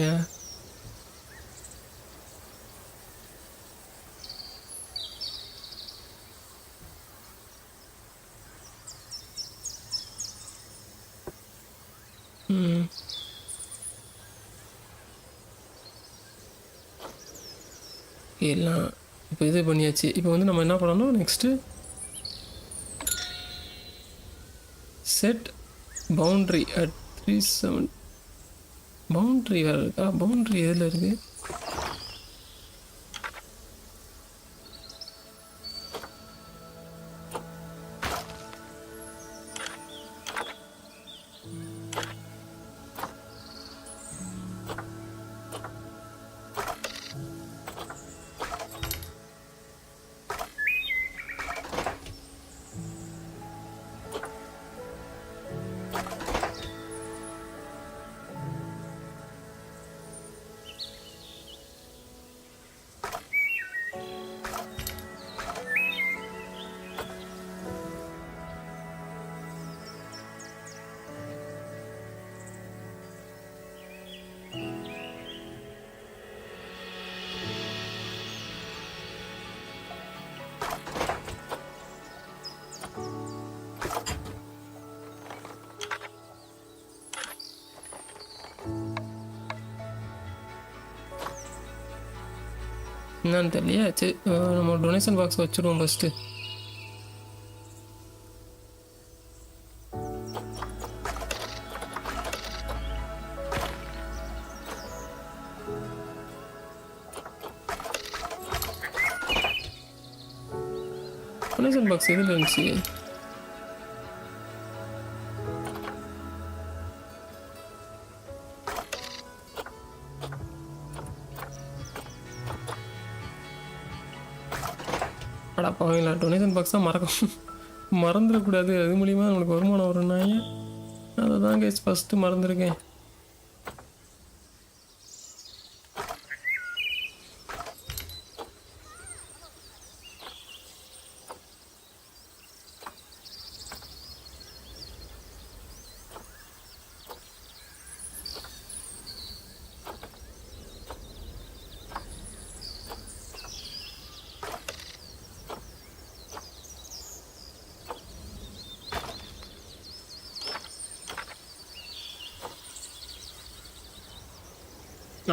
எல்லாம் இப்போ இது பண்ணியாச்சு. இப்போ வந்து நம்ம என்ன பண்ணணும் next? Set boundary at 37. Boundary வேறு இருக்கா? பவுண்ட்ரி எதில் இருக்குது? என்னன்னு தெரியலையா? சரி, நம்ம டொனேஷன் பாக்ஸ் வச்சுருவோம் ஃபஸ்ட்டு. டொனேஷன் பாக்ஸ் எதில் இருந்துச்சு? அடப்பாங்களா, டொனேஷன் பாக்ஸ் தான் மறந்துடக்கூடாது. அது மூலிமா நம்மளுக்கு வருமானம் வரும்னாங்க. அதை தான் கேஸ் ஃபஸ்ட்டு மறந்துருக்கேன்.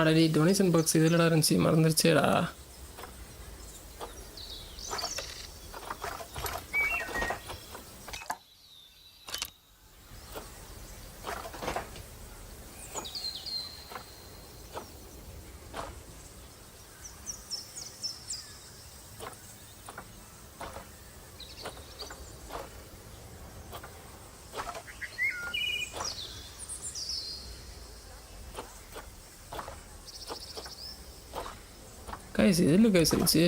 அடடி, டொனேஷன் பாக்ஸ் இதில்டா இருந்துச்சு, மறந்துருச்சேடா. கைஸ் எதில் கைஸ் இருந்துச்சு?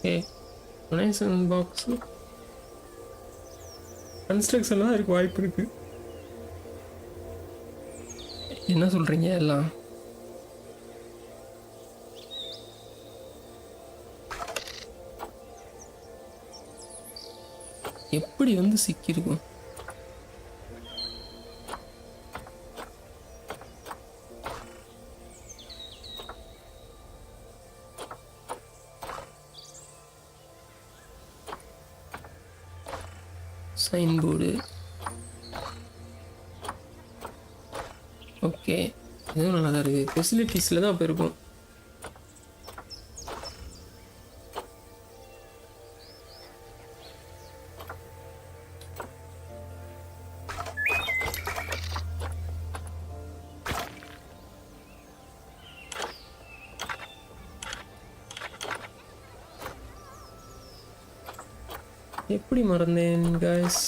ஓகே, டொனேஷன் பாக்ஸு கன்ஸ்ட்ரக்ஷன் தான் இருக்க வாய்ப்பு இருக்குது. என்ன சொல்கிறீங்க எல்லாம்? எப்படி வந்து சிக்கியிருக்கும்? Sign board. ஓகே, இதுவும் நல்லா தான் இருக்குது. ஃபெசிலிட்டிஸில் தான் அப்போ இருக்கும். எப்படி மறந்தேன் guys?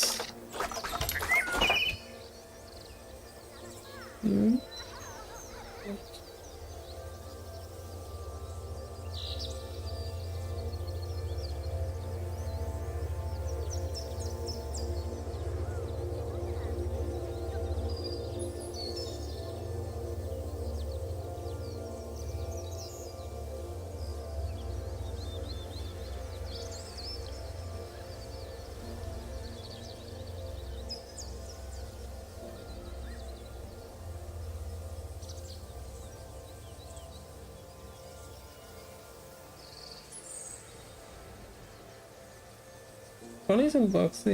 கனெக்ஷன் பாக்ஸு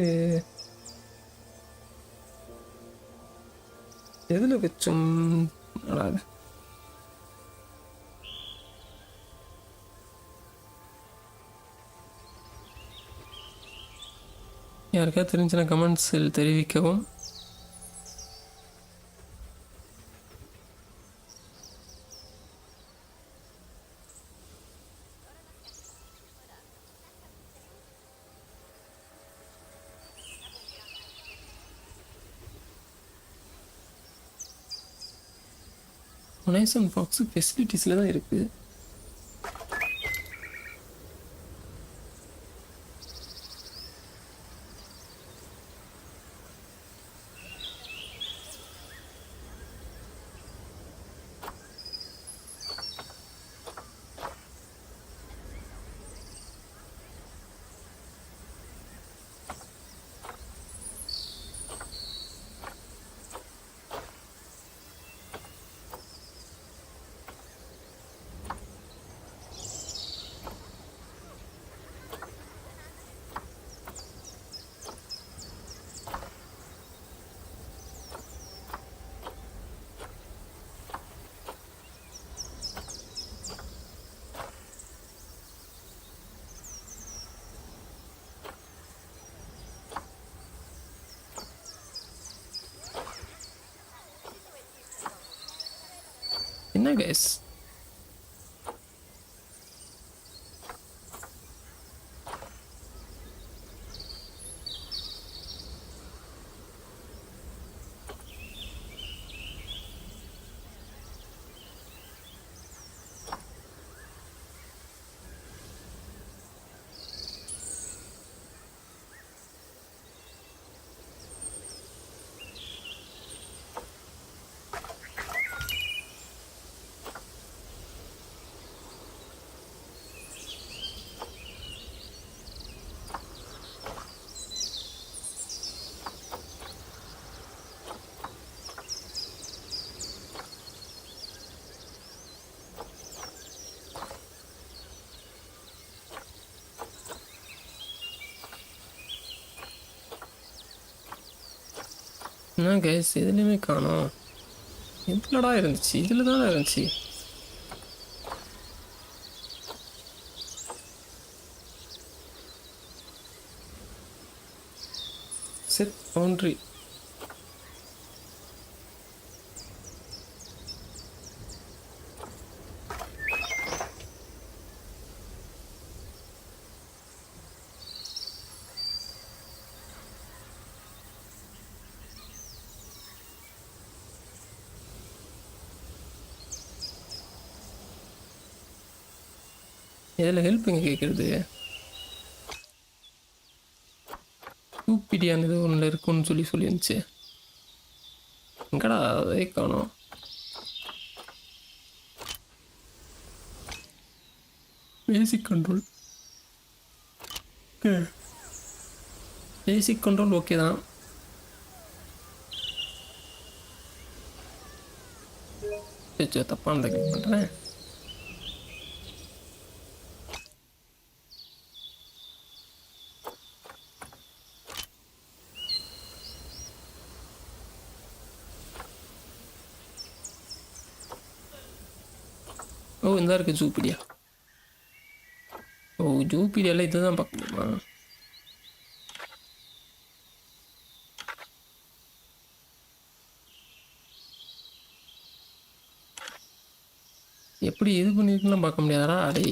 எதில் வச்சோம்? அடாது யாருக்கா தெரிஞ்சுன்னா கமெண்ட்ஸில் தெரிவிக்கவும். கனெக்ஷன் பாக்ஸு ஃபெசிலிட்டிஸில் தான் இருக்குது. என்ன கைஸ், என்ன கைஸ் எதுலேயுமே காணோம். எதுலடா இருந்துச்சு? இதில் தானே இருந்துச்சு. Set boundary. இதில் ஹெல்ப் எங்கே கேட்குறது? டூபிடியான் இது ஒன்றில் இருக்குன்னு சொல்லியிருந்துச்சு. எங்கடா அதே காணோம். பேசிக் கண்ட்ரோல். பேசிக் கண்ட்ரோல் ஓகே தான். சரி தப்பானதை கிளிக் பண்ணுறேன். இந்த இருக்குது ஜூபீடியா. ஓ ஜூபீடியாவில் இதை தான் பார்க்க முடியுமா? எப்படி இது பண்ணியிருக்குலாம் பார்க்க முடியாதா? அடே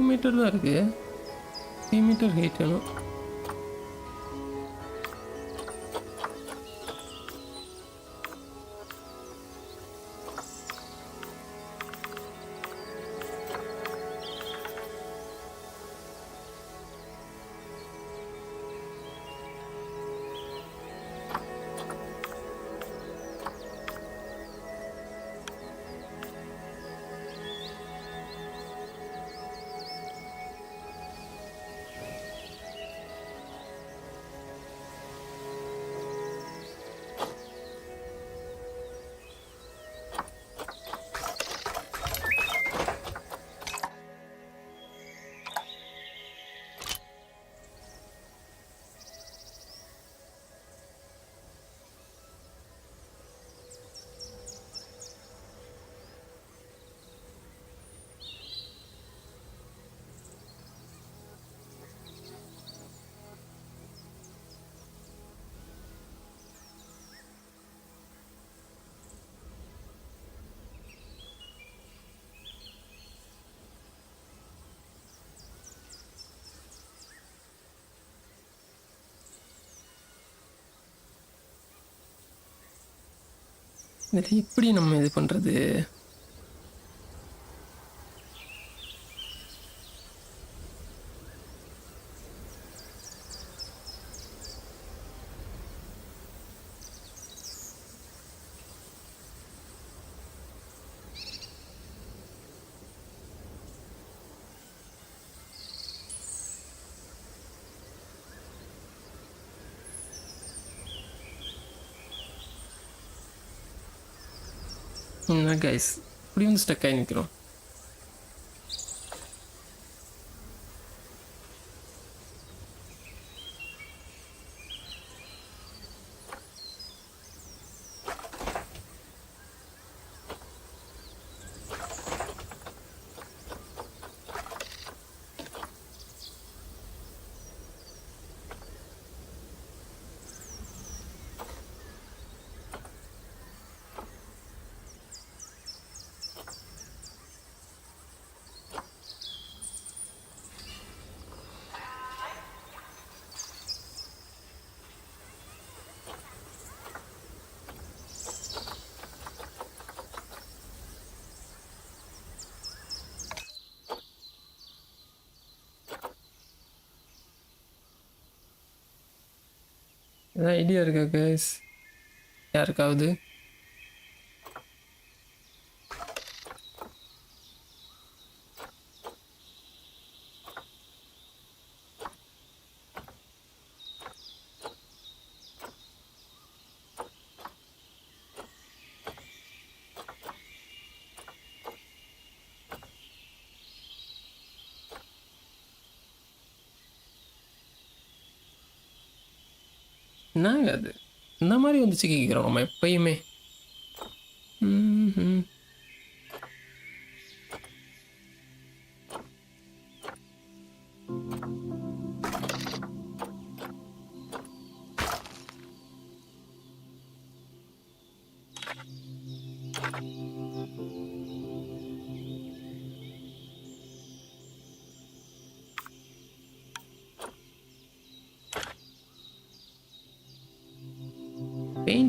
மீட்டர் தான் இருக்கு. 3 மீட்டர் ஹைட் வேணும். இது எப்படி நம்ம இது பண்ணுறது? என்ன கைஸ் இப்படி வந்து ஸ்டக் ஆகி நிற்கிறோம். ஏதாவது ஐடியா இருக்கா கைஸ் யாருக்காவது? என்னங்க அது இந்த மாதிரி வந்துச்சு கேட்குறோம் நம்ம எப்பயுமே.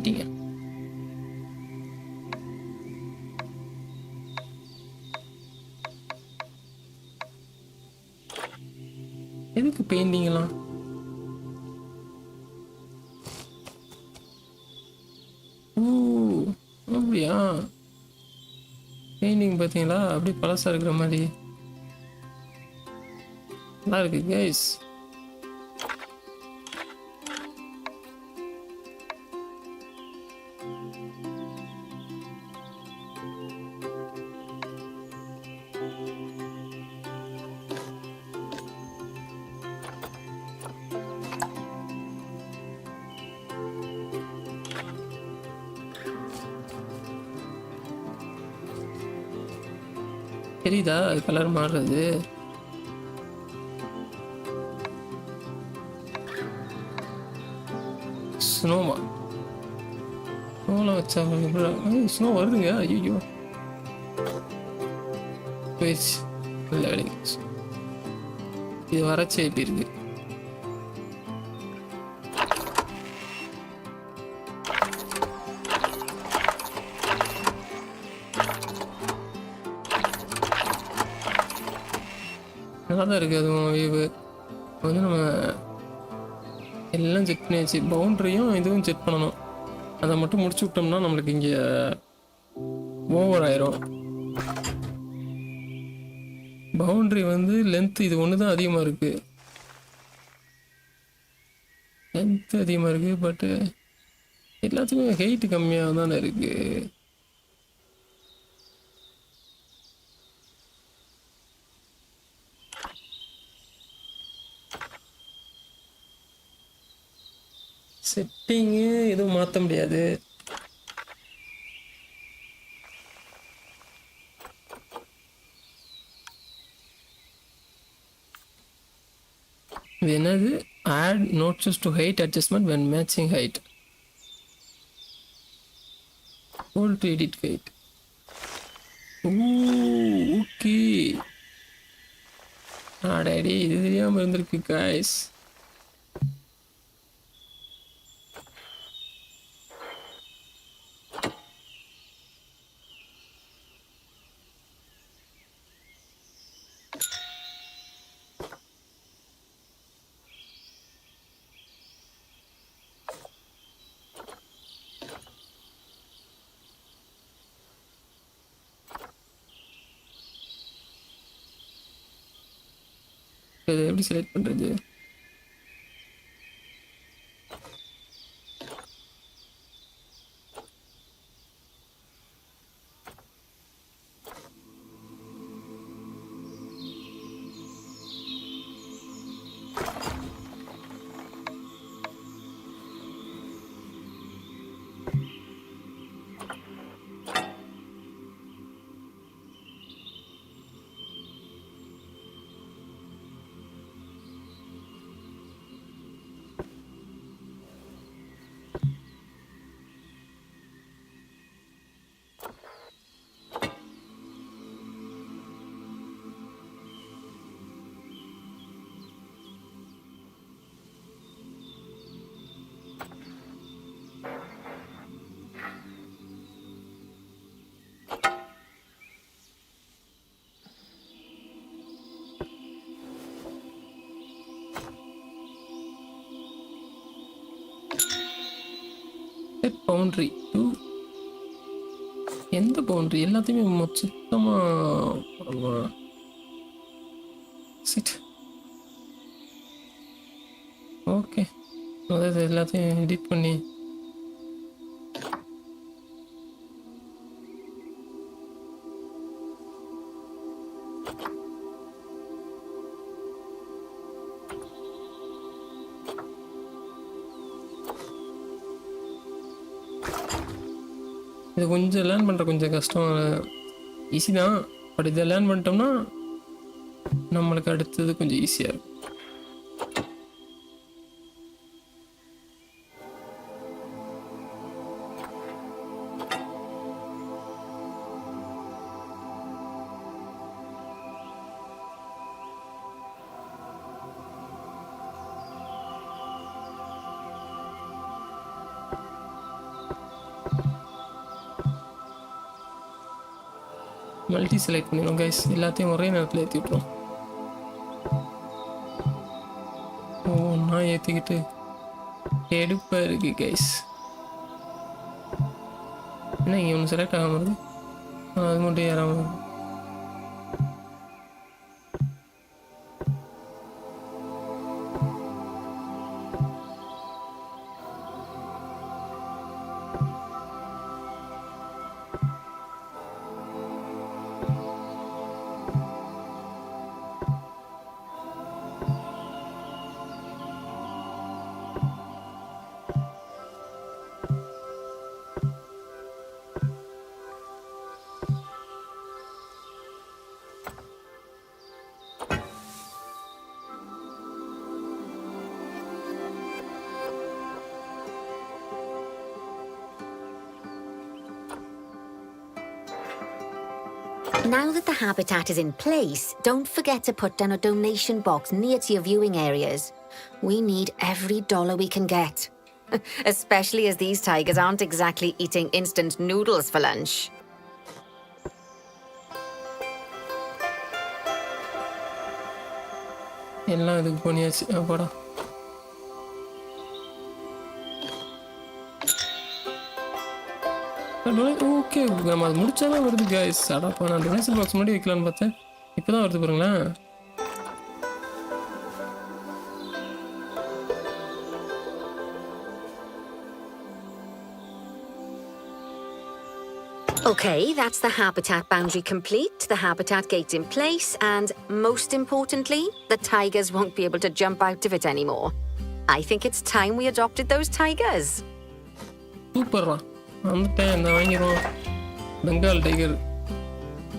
பெயிண்டிங்க. எதுக்கு பெயிண்டிங்லாம்? ஓ அப்படியா? பெயிண்டிங் பார்த்தீங்களா? அப்படி பழசாக இருக்கிற மாதிரி நல்லா இருக்கு கைஸ். தெரியுதா அது கலர் மாறுறது? ஸ்னோவா? ஸ்னோவில் வச்சா ஸ்னோ வருதுங்க. ஐயோ போயிடுச்சு. நல்ல வேலைங்க. இது வறட்சி எப்படி இருக்கு? நல்லா தான் இருக்குது. அதுவும் வியூவு வந்து நம்ம எல்லாம் செக் பண்ணியாச்சு. பவுண்ட்ரியும் இதுவும் செக் பண்ணணும். அதை மட்டும் முடிச்சு விட்டோம்னா நம்மளுக்கு இங்கே ஓவர் ஆயிரும். பவுண்ட்ரி வந்து லென்த் இது ஒன்று தான் அதிகமாக இருக்குது. லென்த் அதிகமாக இருக்குது. பட்டு எல்லாத்துக்குமே ஹைட்டு கம்மியாக தானே இருக்குது. செட்டிங்கு எதுவும் மாற்ற முடியாது. இது என்னது? Add notes to height adjustment when matching height. Hold to edit height. Okay. ஆடாடி இது தெரியாமல் இருந்திருக்கு காய்ஸ். இதை எப்படி செலக்ட் பண்ணுறது? செட் பவுண்ட்ரி டு எந்த பவுண்ட்ரி? எல்லாத்தையுமே சுத்தமாக சிட். ஓகே, அதாவது எல்லாத்தையும் எடிட் பண்ணி இது கொஞ்சம் லேர்ன் பண்ணுற கொஞ்சம் கஷ்டம். ஈஸி தான், பட் இதை லேர்ன் பண்ணிட்டோம்னா நம்மளுக்கு அடுத்தது கொஞ்சம் ஈஸியாக இருக்கும். மல்டி செலக்ட் பண்ணிடும் கைஸ். எல்லாத்தையும் ஒரே நேரத்தில் ஏற்றி விட்ரும். ஒன்றா ஏற்றிக்கிட்டு எடுப்பாக இருக்குது கைஸ். என்ன இங்கே ஒன்று செலக்ட் ஆகாமல் வருது? அது மட்டும் ஏறாமல் வருது. Now that the habitat is in place, don't forget to put down a donation box near to your viewing areas. We need every dollar we can get. Especially as these tigers aren't exactly eating instant noodles for lunch. எல்லாம் இதுக்கு பண்ணியாச்சு. அப்பாடா. Okay, நம்ம அது முடிச்சாதான் வருது guys. அடாப்பா, நான் donation box முன்னாடி வைக்கலான்னு பார்த்தேன். இப்போ தான் வருது பாருங்களேன். Okay, that's the habitat boundary complete, the habitat gate in place, and most importantly, the tigers won't be able to jump out of it anymore. I think it's time we adopted those tigers. சூப்பர்ரா, வந்துட்டேன். இந்த வாங்கிடுவோம். Bengal tiger.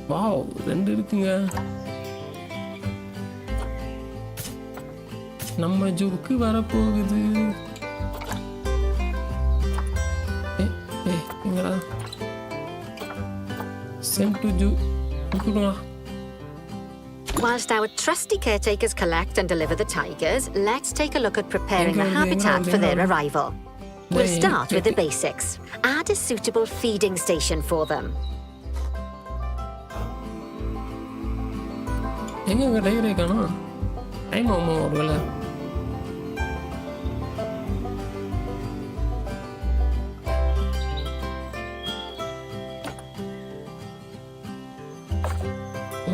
Wow, 2 இருக்குங்க. நம்ம ஜூக்கு வரப்போகுது. எங்கடா? Send to zoo. Whilst our trusty caretakers collect and deliver the tigers, let's take a look at preparing the habitat for their arrival. We'll start with the basics. Add a suitable feeding station for them. எங்க Tigray காணோம்? Time ஆமா ஒருவேளை.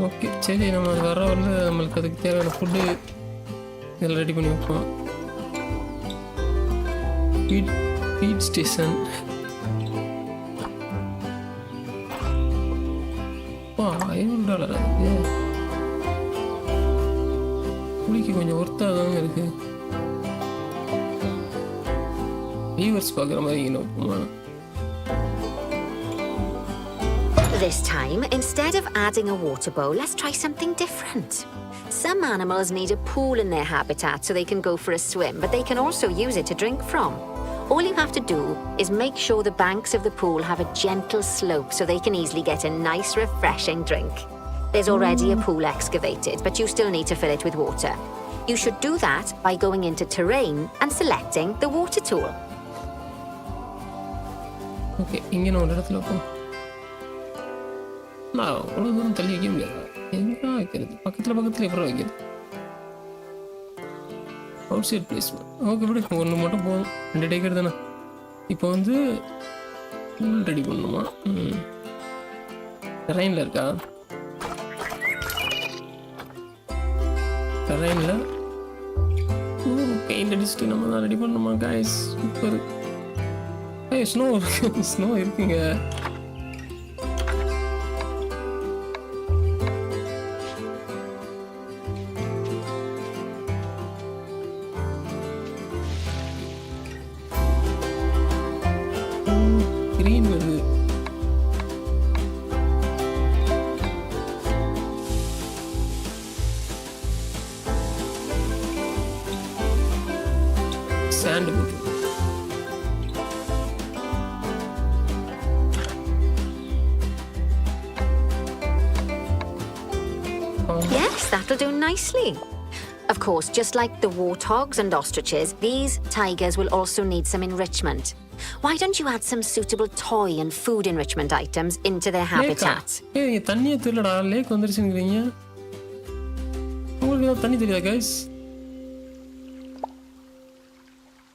Okay, சரி, நம்ம வர வந்து நம்மளுக்கு அதுக்கு தேவையான ஃபுட்டு இதெல்லாம் ரெடி பண்ணி வைப்போம். Feet station. $500 அதுக்கு குளிக்க கொஞ்சம் ஒர்த்தாக தாங்க இருக்கு. வியூவர்ஸ் பார்க்குற மாதிரி இங்கே வைப்போமா? This time, instead of adding a water bowl, let's try something different. Some animals need a pool in their habitat so they can go for a swim, but they can also use it to drink from. All you have to do is make sure the banks of the pool have a gentle slope so they can easily get a nice, refreshing drink. There's already a pool excavated, but you still need to fill it with water. You should do that by going into terrain and selecting the water tool. Okay, இங்கே நான் ஒரு இடத்துல வைப்போம். நான் அவ்வளோ தூரம் தள்ளி வைக்க முடியாது. எங்கே வைக்கிறது? பக்கத்தில் எப்படி வைக்கிறது? Out side placement. ஓகே, விடு, 1 மட்டும் போதும். 2 டைகர் தானே. இப்போ வந்து ரெடி பண்ணணுமா? டெரைனில் இருக்கா? டெரைனில் பெயிண்ட் அடிச்சுட்டு நம்ம தான் ரெடி பண்ணணுமா கைஸ்? சூப்பர். ஸ்னோ இருக்கு. ஸ்னோ இருக்குங்க. கிரீன் வருது. சாண்ட் போட்டு Yes, that'll do nicely. Of course, just like the warthogs and ostriches, these tigers will also need some enrichment. Why don't you add some suitable toy and food enrichment items into their habitat? ஏய் தண்ணியே தெரியலடா லேக் வந்துருச்சுங்கறீங்க உங்களுக்கு தண்ணி தெரியுதா guys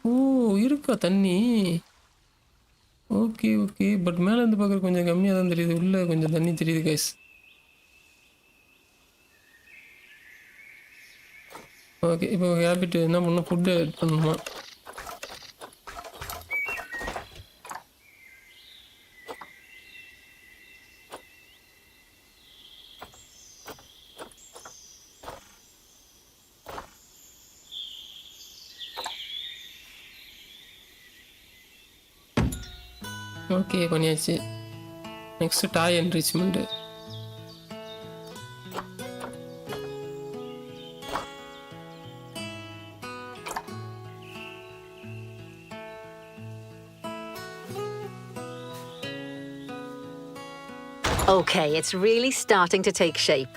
ஓ இருக்கா தண்ணி okay okay but மேல இருந்து பார்க்க கொஞ்சம் கம்மியா தான் தெரியுது உள்ள கொஞ்சம் தண்ணி தெரியுது गाइस ஓகே இப்போ ஹேபிட் என்ன பண்ணனும் ஃபுட் ஆட் பண்ணனுமா ஓகே பண்ணியாச்சு next toy enrichment Okay, it's really starting to take shape.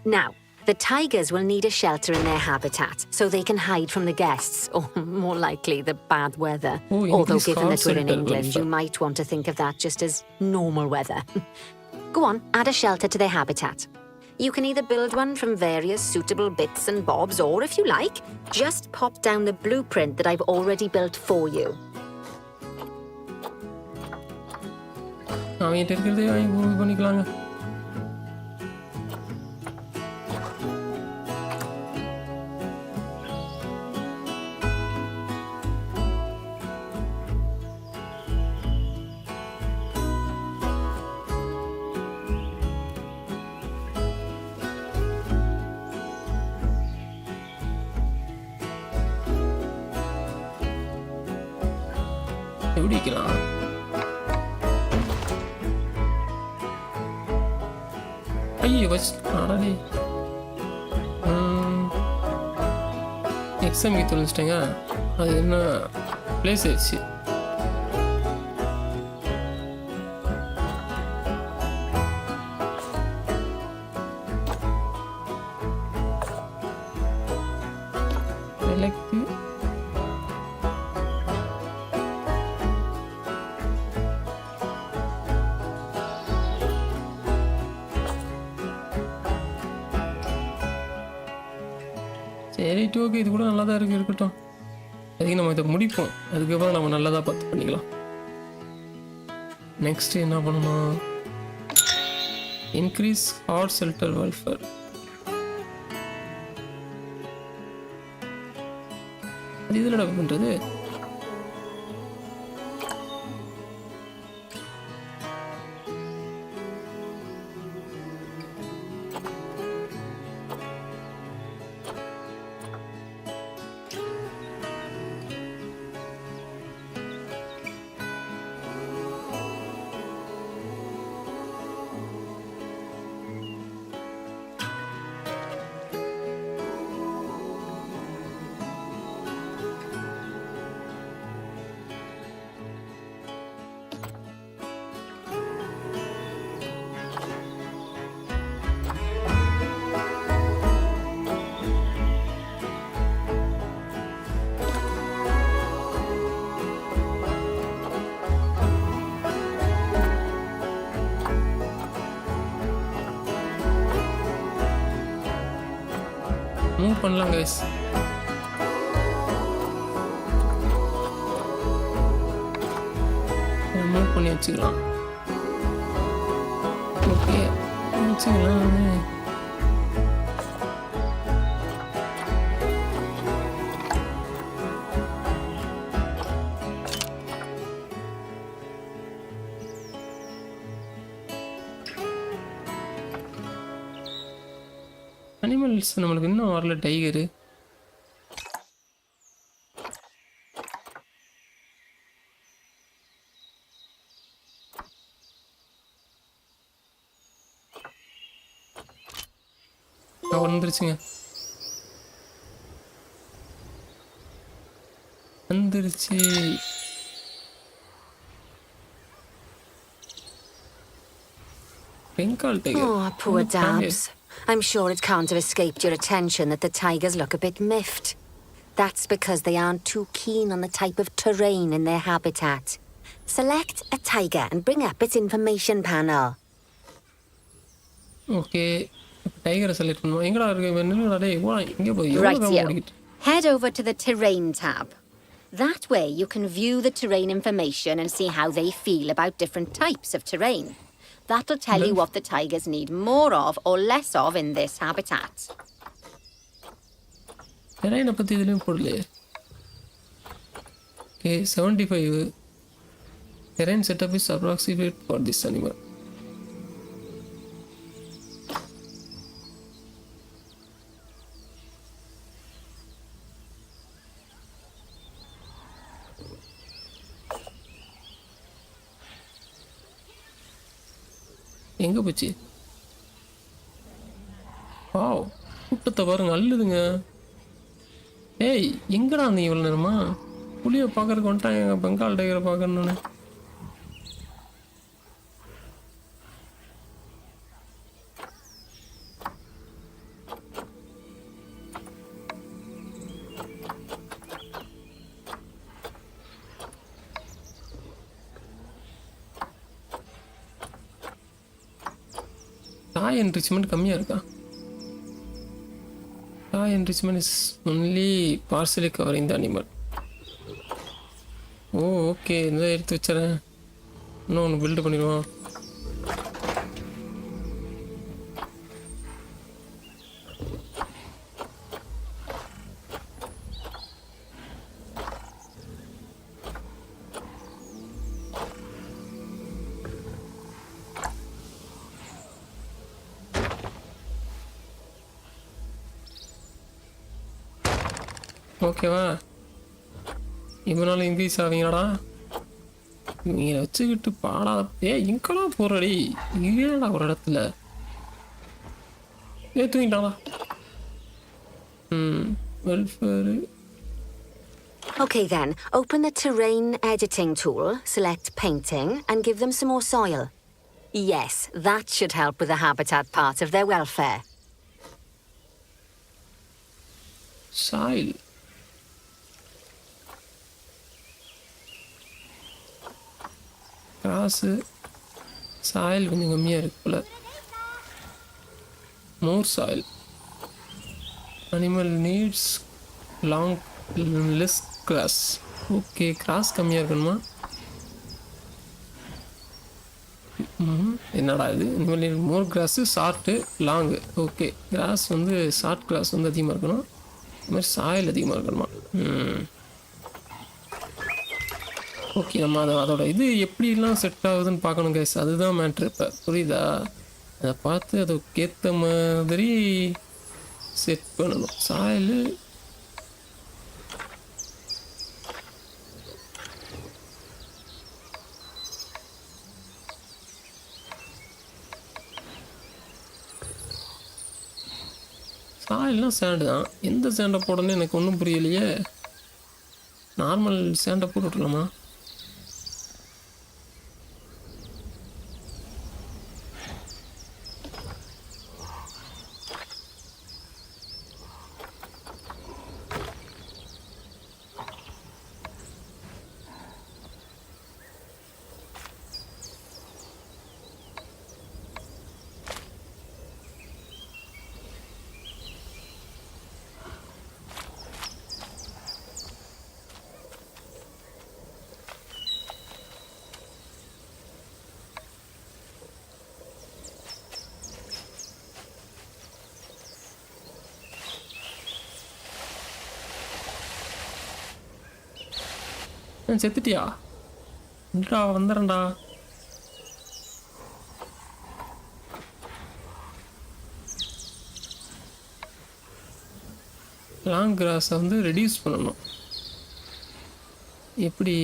Now, the tigers will need a shelter in their habitat so they can hide from the guests, or more likely, the bad weather. Although, given that we're in England, you might want to think of that just as normal weather. Go on, add a shelter to their habitat. You can either build one from various suitable bits and bobs, or if you like, just pop down the blueprint that I've already built for you. அவங்கிட்ட இருக்கிறதே வாங்கி பண்ணிக்கலாங்க எப்படி வைக்கலாம் ஐயோ ஆடாடி exam தொலைச்சிட்டேங்க அது என்ன place ஆயிடுச்சு சரி ஓகே இது கூட நல்லா தான் இருக்கட்டும் அதுக்கு நம்ம இதை முடிப்போம் அதுக்கப்புறம் நம்ம நல்லதாக பார்த்து பண்ணிக்கலாம் நெக்ஸ்ட் என்ன பண்ணணும் இன்க்ரீஸ் ஹார்ட் ஷெல்டர் வெல்ஃபேர் அது இதில் பண்ணுறது மூவ் பண்ணலாம் கைஸ் மூவ் பண்ணி வச்சுக்கலாம் ஓகே வச்சுக்கலாம் அனிமல்ஸ் நம்மளுக்கு இன்னும் வரல டைகரு வந்துருச்சுங்க வந்துருச்சு Bengal tiger Oh, poor Dabs. I'm sure it can't have escaped your attention that the tigers look a bit miffed. That's because they aren't too keen on the type of terrain in their habitat. Select a tiger and bring up its information panel. Okay. Tiger select பண்ணுவோம். எங்கடா இருக்கு? என்னடா டேய் இங்க போய் எவ்வளவு Right, நேரம் you. ஓடிக்கிட்டு. Head over to the terrain tab. That way you can view the terrain information and see how they feel about different types of terrain. That'll tell you what the tigers need more of or less of in this habitat. terrain பத்தி இதுலயும் போடலையே. Okay, 75. Terrain setup is approximate for this animal. எங்க போச்சு? Wow, கூட்டத்தை பாருங்க, அள்ளுதுங்க. ஏய், எங்கடா நீ இவ்வளோ நேரமா? புளியை பார்க்கறதுக்கு வந்துட்டாங்க, பெங்கால் டைகரை பார்க்கணுன்னு. Toy enrichment கம்மியாக இருக்கா? Toy enrichment is only partially covering the animal. ஓ ஓகே, இந்த எடுத்து வச்சுறேன். இன்னும் ஒன்று பில்டு பண்ணிடுவோம். ஓகேவா? இவனால இன்க்ரீஸ் ஆவீங்களாடா? நீங்க வச்சுக்கிட்டு பாடாத. இங்கெல்லாம் போறடி, இல்லடா ஒரு இடத்துல தூங்கிட்டாடா. Welfare. Okay then, open the terrain editing tool, select painting, and give them some more soil. Yes, that should help with the habitat part of their welfare. Soil. காசு சாயில் கொஞ்சம் கம்மியாக இருக்குல்ல. More soil. Animal needs long less grass. Okay, grass கம்மியாக இருக்கணுமா? என்னடா இது? Animal need more grass, short, long. Okay, grass வந்து short grass வந்து அதிகமாக இருக்கணும். இது மாதிரி சாயில் அதிகமாக இருக்கணுமா? ஓகே, நம்ம அதோட இது எப்படிலாம் செட் ஆகுதுன்னு பார்க்கணும் கைஸ். அதுதான் மேட்ரு. இப்போ புரியுதா? அதை பார்த்து அதுக்கேற்ற மாதிரி செட் பண்ணணும். சாயில் சாயில்னால் சேண்டு தான். எந்த சேண்டை போடணும்னு எனக்கு ஒன்றும் புரியலையே. நார்மல் சேண்டை போட்டு விட்டுலாமா? செத்துட்டியா? இல்லடா, வந்துடுறேன்டா. லாங் கிராஸை வந்து ரெடியூஸ் பண்ணணும். எப்படி?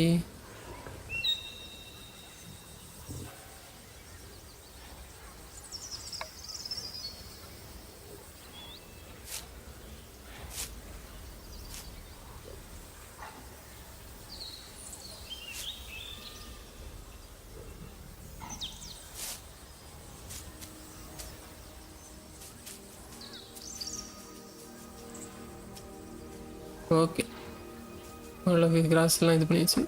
ஓகே, ஓரளவுக்கு கிராஸ்லாம் இது பண்ணியாச்சு.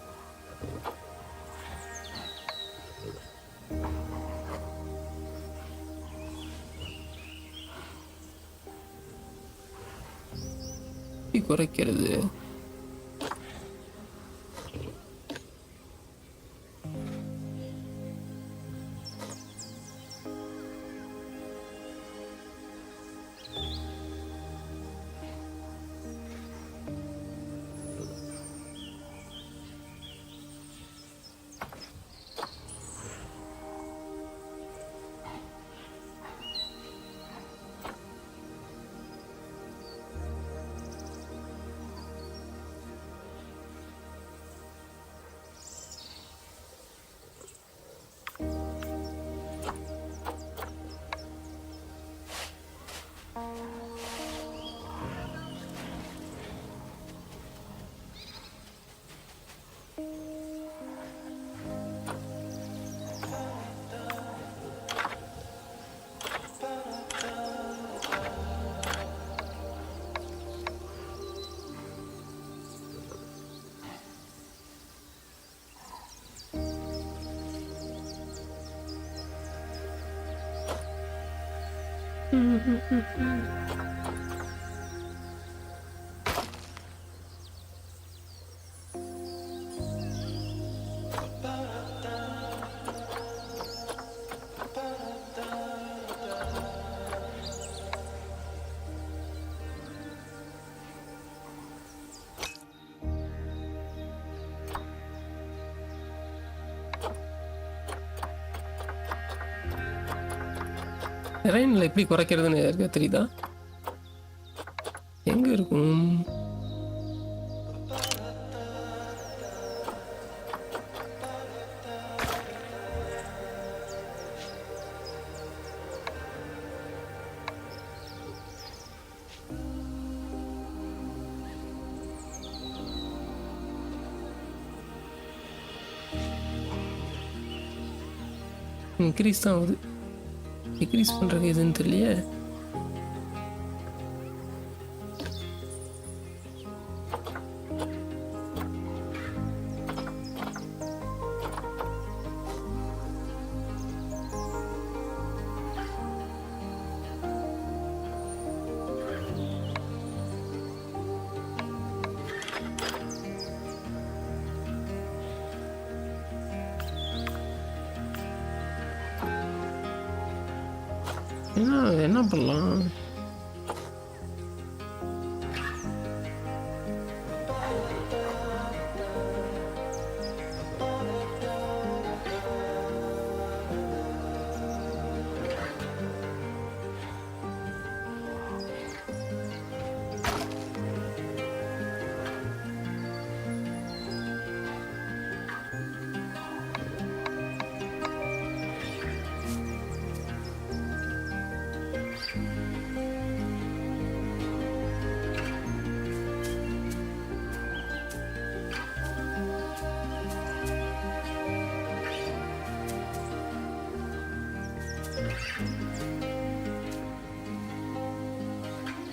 எப்படி குறைக்கிறது? டெரைனில் எப்படி குறைக்கிறதுன்னு யாருக்கா தெரியுதா? எங்கே இருக்கும்? இன்க்ரீஸ் தான் ஆகுது, டிக்ரீஸ் பண்ணுறது எதுன்னு தெரியலையே. என்ன பண்ணலாம்?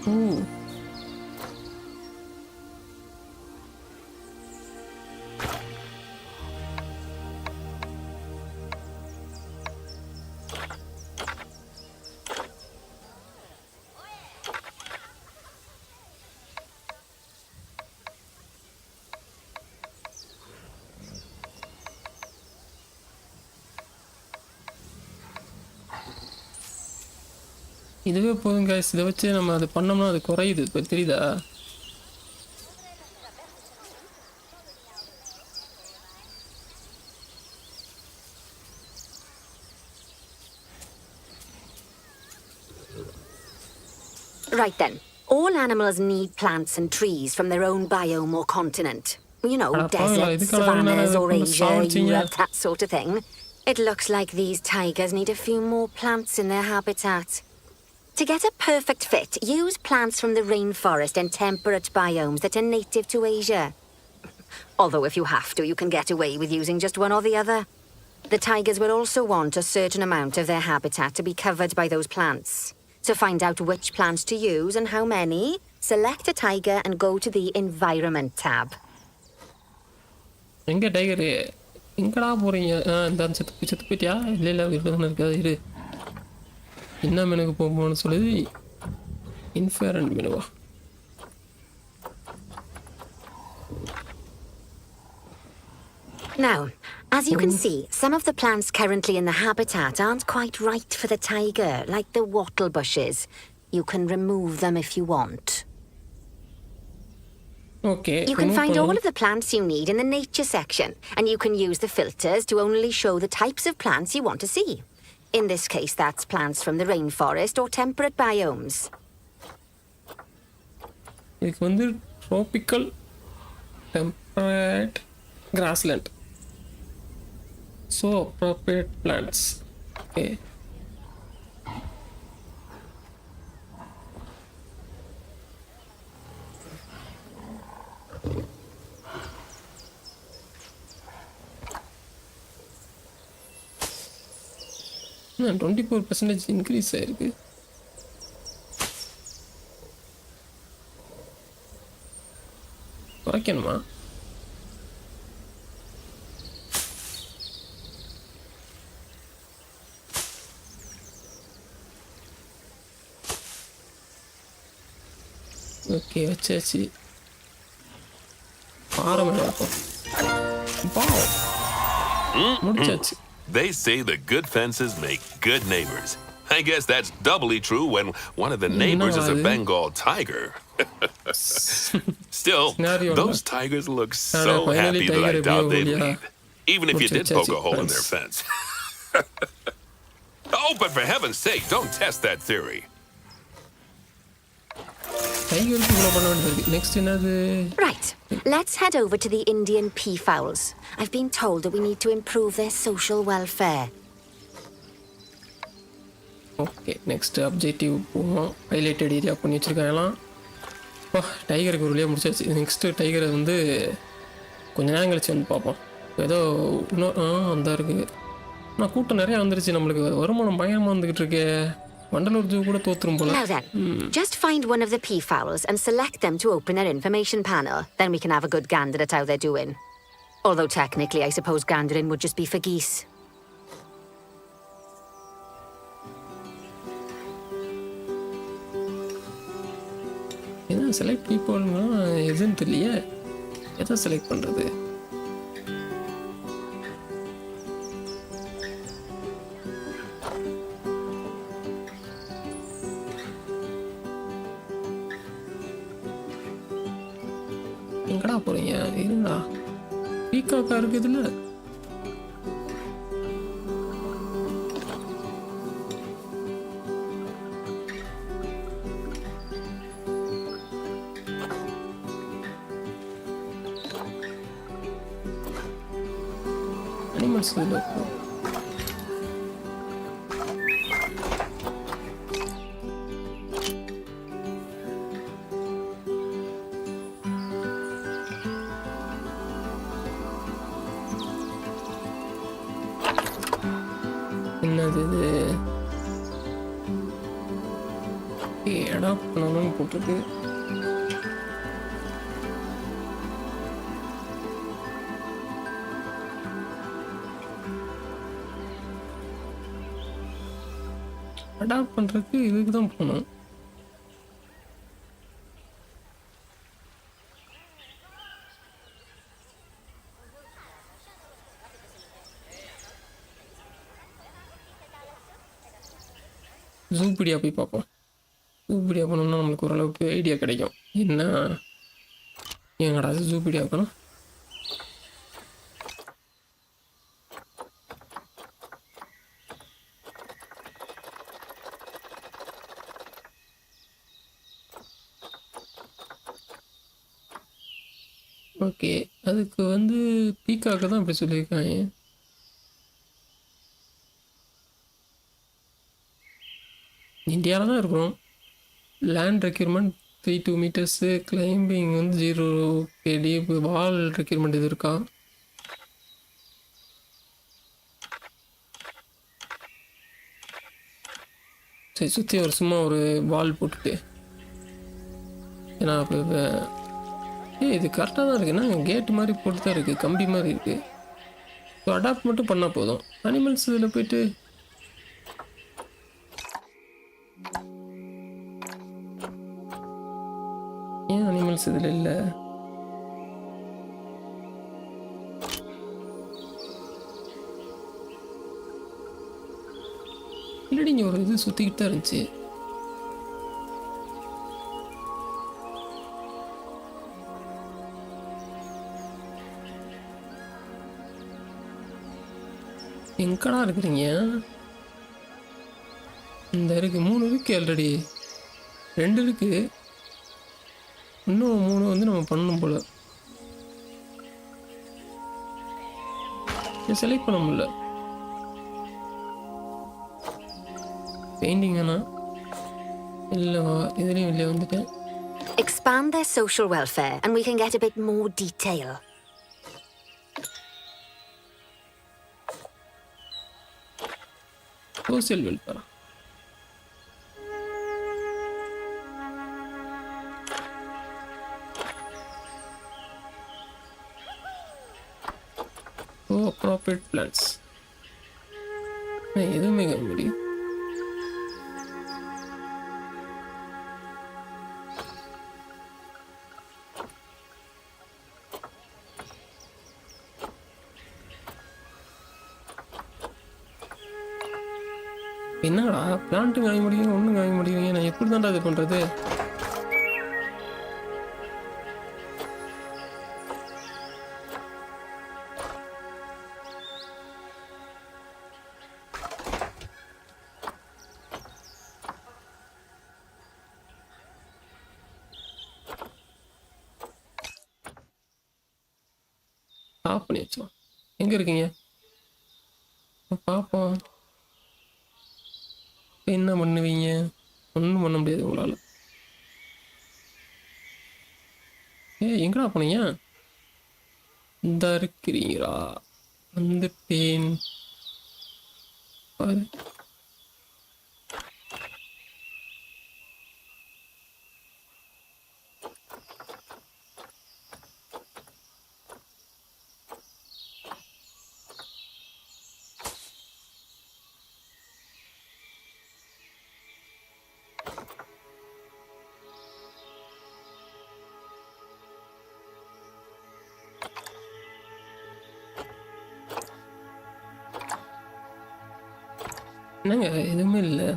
Ooh. இதுவே போதும் guys. இதை வச்சு நம்ம அது பண்ணோம்னா அது குறையுது. இப்போ தெரியுதா? Right then. All animals need plants and trees from their own biome or continent. You know, deserts, savannas, or Asia, Europe, that sort of thing. It looks like these tigers need a few more plants in their habitat. To get a perfect fit, use plants from the rainforest and temperate biomes that are native to Asia. Although if you have to, you can get away with using just one or the other. The tigers will also want a certain amount of their habitat to be covered by those plants. To find out which plants to use and how many, select a tiger and go to the Environment tab. எங்கே tiger எங்கடா போகிறீங்க? இந்த செத்து போயிட்டியா? இல்லை வீட்டில் இருக்காது. இரு என்ன மெனுக்கு போகணும்னு சொல்லுது. இன்ஃபேரண்ட் மெனுவா? Now, as you can see, some of the plants currently in the habitat aren't quite right for the tiger, like the wattle bushes. You can remove them if you want. Okay. You can find all of the plants you need in the nature section, and you can use the filters to only show the types of plants you want to see. In this case, that's plants from the rainforest or temperate biomes. இதுக்கு வந்து tropical temperate grassland. So appropriate plants. Okay. No, 24% increase ஆயிருக்கு. குறைக்கணுமா? Okay வச்சாச்சு. ஆரம்பிக்கும். முடிச்சாச்சு. They say the good fences make good neighbors. I guess that's doubly true when one of the neighbors is a Bengal tiger. Still, those tigers look so happy that I doubt they'd leave, even if you did poke a hole in their fence. Oh, but for heaven's sake, don't test that theory. Right, let's head over to the Indian peafowls. I've been told that we need to improve their social welfare. Okay next objective போவோம். Highlighted area பண்ணி வச்சுருக்காங்களாம். டைகருக்கு ஒரு வழியாக முடிச்சாச்சு. Next டைகரை வந்து கொஞ்ச நேரம் கழிச்சு வந்து பார்ப்போம். ஏதோ இன்னும் அந்த இருக்குது. ஆனால் கூட்டம் நிறையா வந்துருச்சு. நம்மளுக்கு வருமானம் பயங்கரமாக வந்துக்கிட்டு இருக்கு. வண்டலூர் ஜூ கூட தோத்துரும் போல. Now then, just find one of the peafowls and select them to open their information panel. Then we can have a good gander at how they're doing. Although technically, I suppose gandering would just be for geese. என்ன select பீப்புள்னா எதுன்னு தெரியலையே. எதை select பண்ணுறது? எங்கடா போகிறீங்க? இருங்கடா. பீக்காக்கா இருக்குதுல்ல. Animals இதில் இருக்கும். என்னது இது? அடாப்ட் பண்ணணும்னு போட்டிருக்கு. அடாப்ட் பண்ணுறதுக்கு இதுக்கு தான் போகணும். ஜூபீடியா போய் பார்ப்போம். ஜூபீடியா போனோம்னா நம்மளுக்கு ஓரளவுக்கு ஐடியா கிடைக்கும். என்ன எங்கடா ஜூபீடியா இருக்கணும்? ஓகே அதுக்கு வந்து பீக்காக்கு தான் அப்படி சொல்லியிருக்காங்க. இந்தியாவில் தான் இருக்கிறோம். லேண்ட் ரெக்யூர்மெண்ட் 3 மீட்டர்ஸு, கிளைம்பிங் வந்து 0 kd, வால் ரெக்யூர்மெண்ட் இது இருக்கா? சரி சுற்றி ஒரு சும்மா ஒரு வால் போட்டுட்டு ஏன்னா இப்போ இது கரெக்டாக தான் இருக்குன்னா கேட்டு மாதிரி போட்டு தான் இருக்குது, கம்பி மாதிரி இருக்குது. ஸோ அடாப்ட் மட்டும் பண்ணால் போதும். அனிமல்ஸ் இதில் போயிட்டு ஏன் அனிமல்ஸ் இதில் இல்லை? இல்லடி இங்கே ஒரு இது சுற்றிக்கிட்டு தான் இருந்துச்சு. எங்கடா இருக்கிறீங்க? இந்த இருக்கு 3 இருக்கு, ஆல்ரெடி 2 இருக்கு, இன்னும் 3 வந்து நம்ம பண்ணணும் போல. செலக்ட் பண்ண முடியல. பெயிண்டிங் வேணா இல்லைவா? இதுலேயும் இல்லையா வந்துட்டேன். Expand their social welfare and we can get a bit more detail. Social welfare. ஓ அப்ராப்ரியேட் பிளான்ஸ். எதுவுமே முடியும். என்னடா பிளான்ட்டு காய முடியும், ஒன்றும் காய முடியும். நான் எப்படி தான்டா இது பண்ணுறது? ஆஃப் பண்ணி வச்சோம். எங்கே இருக்கீங்க? பார்ப்போம். என்ன பண்ணுவீங்க? ஒன்றும் பண்ண முடியாது உங்களால். எங்கடா போனீங்க? இந்த இருக்கிறீங்களா? வந்துட்டேன் பாரு. என்னங்க எதுவுமே இல்லை.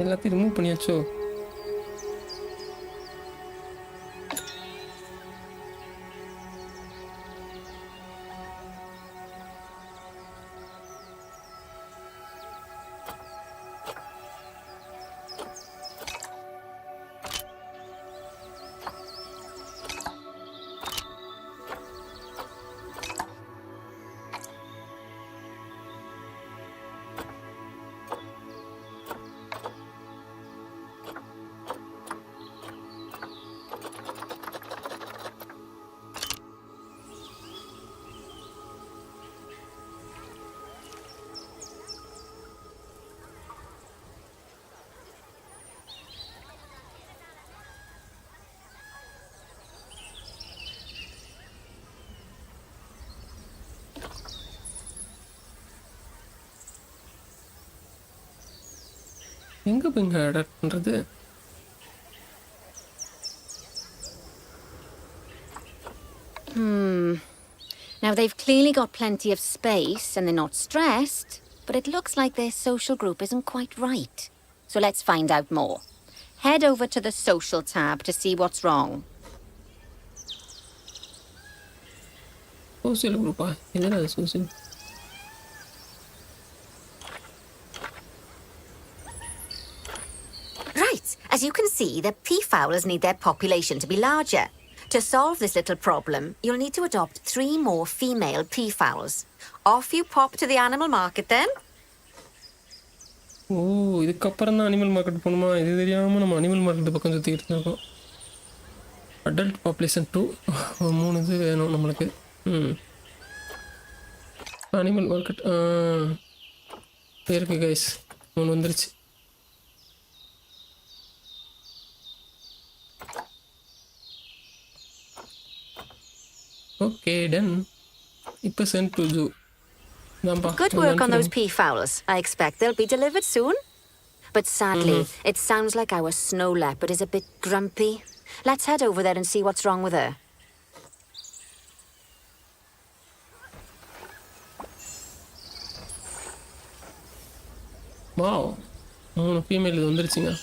எல்லாத்தையும் ரிமூவ் பண்ணியாச்சோ? எங்கே போய் இங்கே அடாப்ட் பண்ணுறது? Now they've clearly got plenty of space and they're not stressed, but it looks like their social group isn't quite right. So let's find out more. Head over to the social tab to see what's wrong. Social குரூப்பா? எதுனா அது social? Right, as you can see, the peafowls need their population to be larger. To solve this little problem, you'll need to adopt 3 more female peafowls. Off you pop to the animal market then. ஓ, இதுக்கப்புறம் தான் animal market போகணுமா? இது தெரியாமல் நம்ம animal market பக்கம் சுற்றிக்கிட்டு இருக்கோம். Adult population 2 3 இது வேணும் நம்மளுக்கு. அனிமல் மார்க்கெட் இருக்கு கைஸ், 3 வந்துருச்சு. Okay done. இப்போ send to zoo. Good work on those peafowls. I expect they'll be delivered soon. But sadly, it sounds like our snow leopard is a bit grumpy. Let's head over there and see what's wrong with her. Wow, 3 female வந்துருச்சுங்க.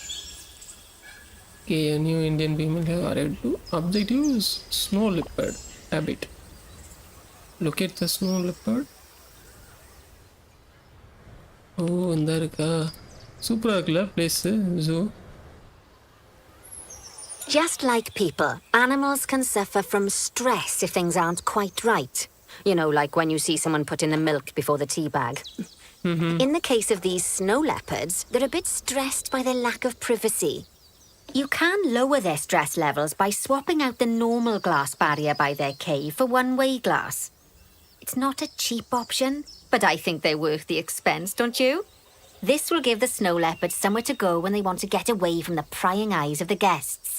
Okay, a new Indian female have arrived to. Objective is snow leopard habit. Locate the snow leopard. ஓ, இந்த இருக்கா? சூப்பராக இருக்குல்ல place zoo. Just like people, animals can suffer from stress if things aren't quite right. You know, like when you see someone put in the milk before the tea bag. In the case of these snow leopards, they're a bit stressed by their lack of privacy. You can lower their stress levels by swapping out the normal glass barrier by their cave for one-way glass. It's not a cheap option, but I think they're worth the expense, don't you? This will give the snow leopards somewhere to go when they want to get away from the prying eyes of the guests.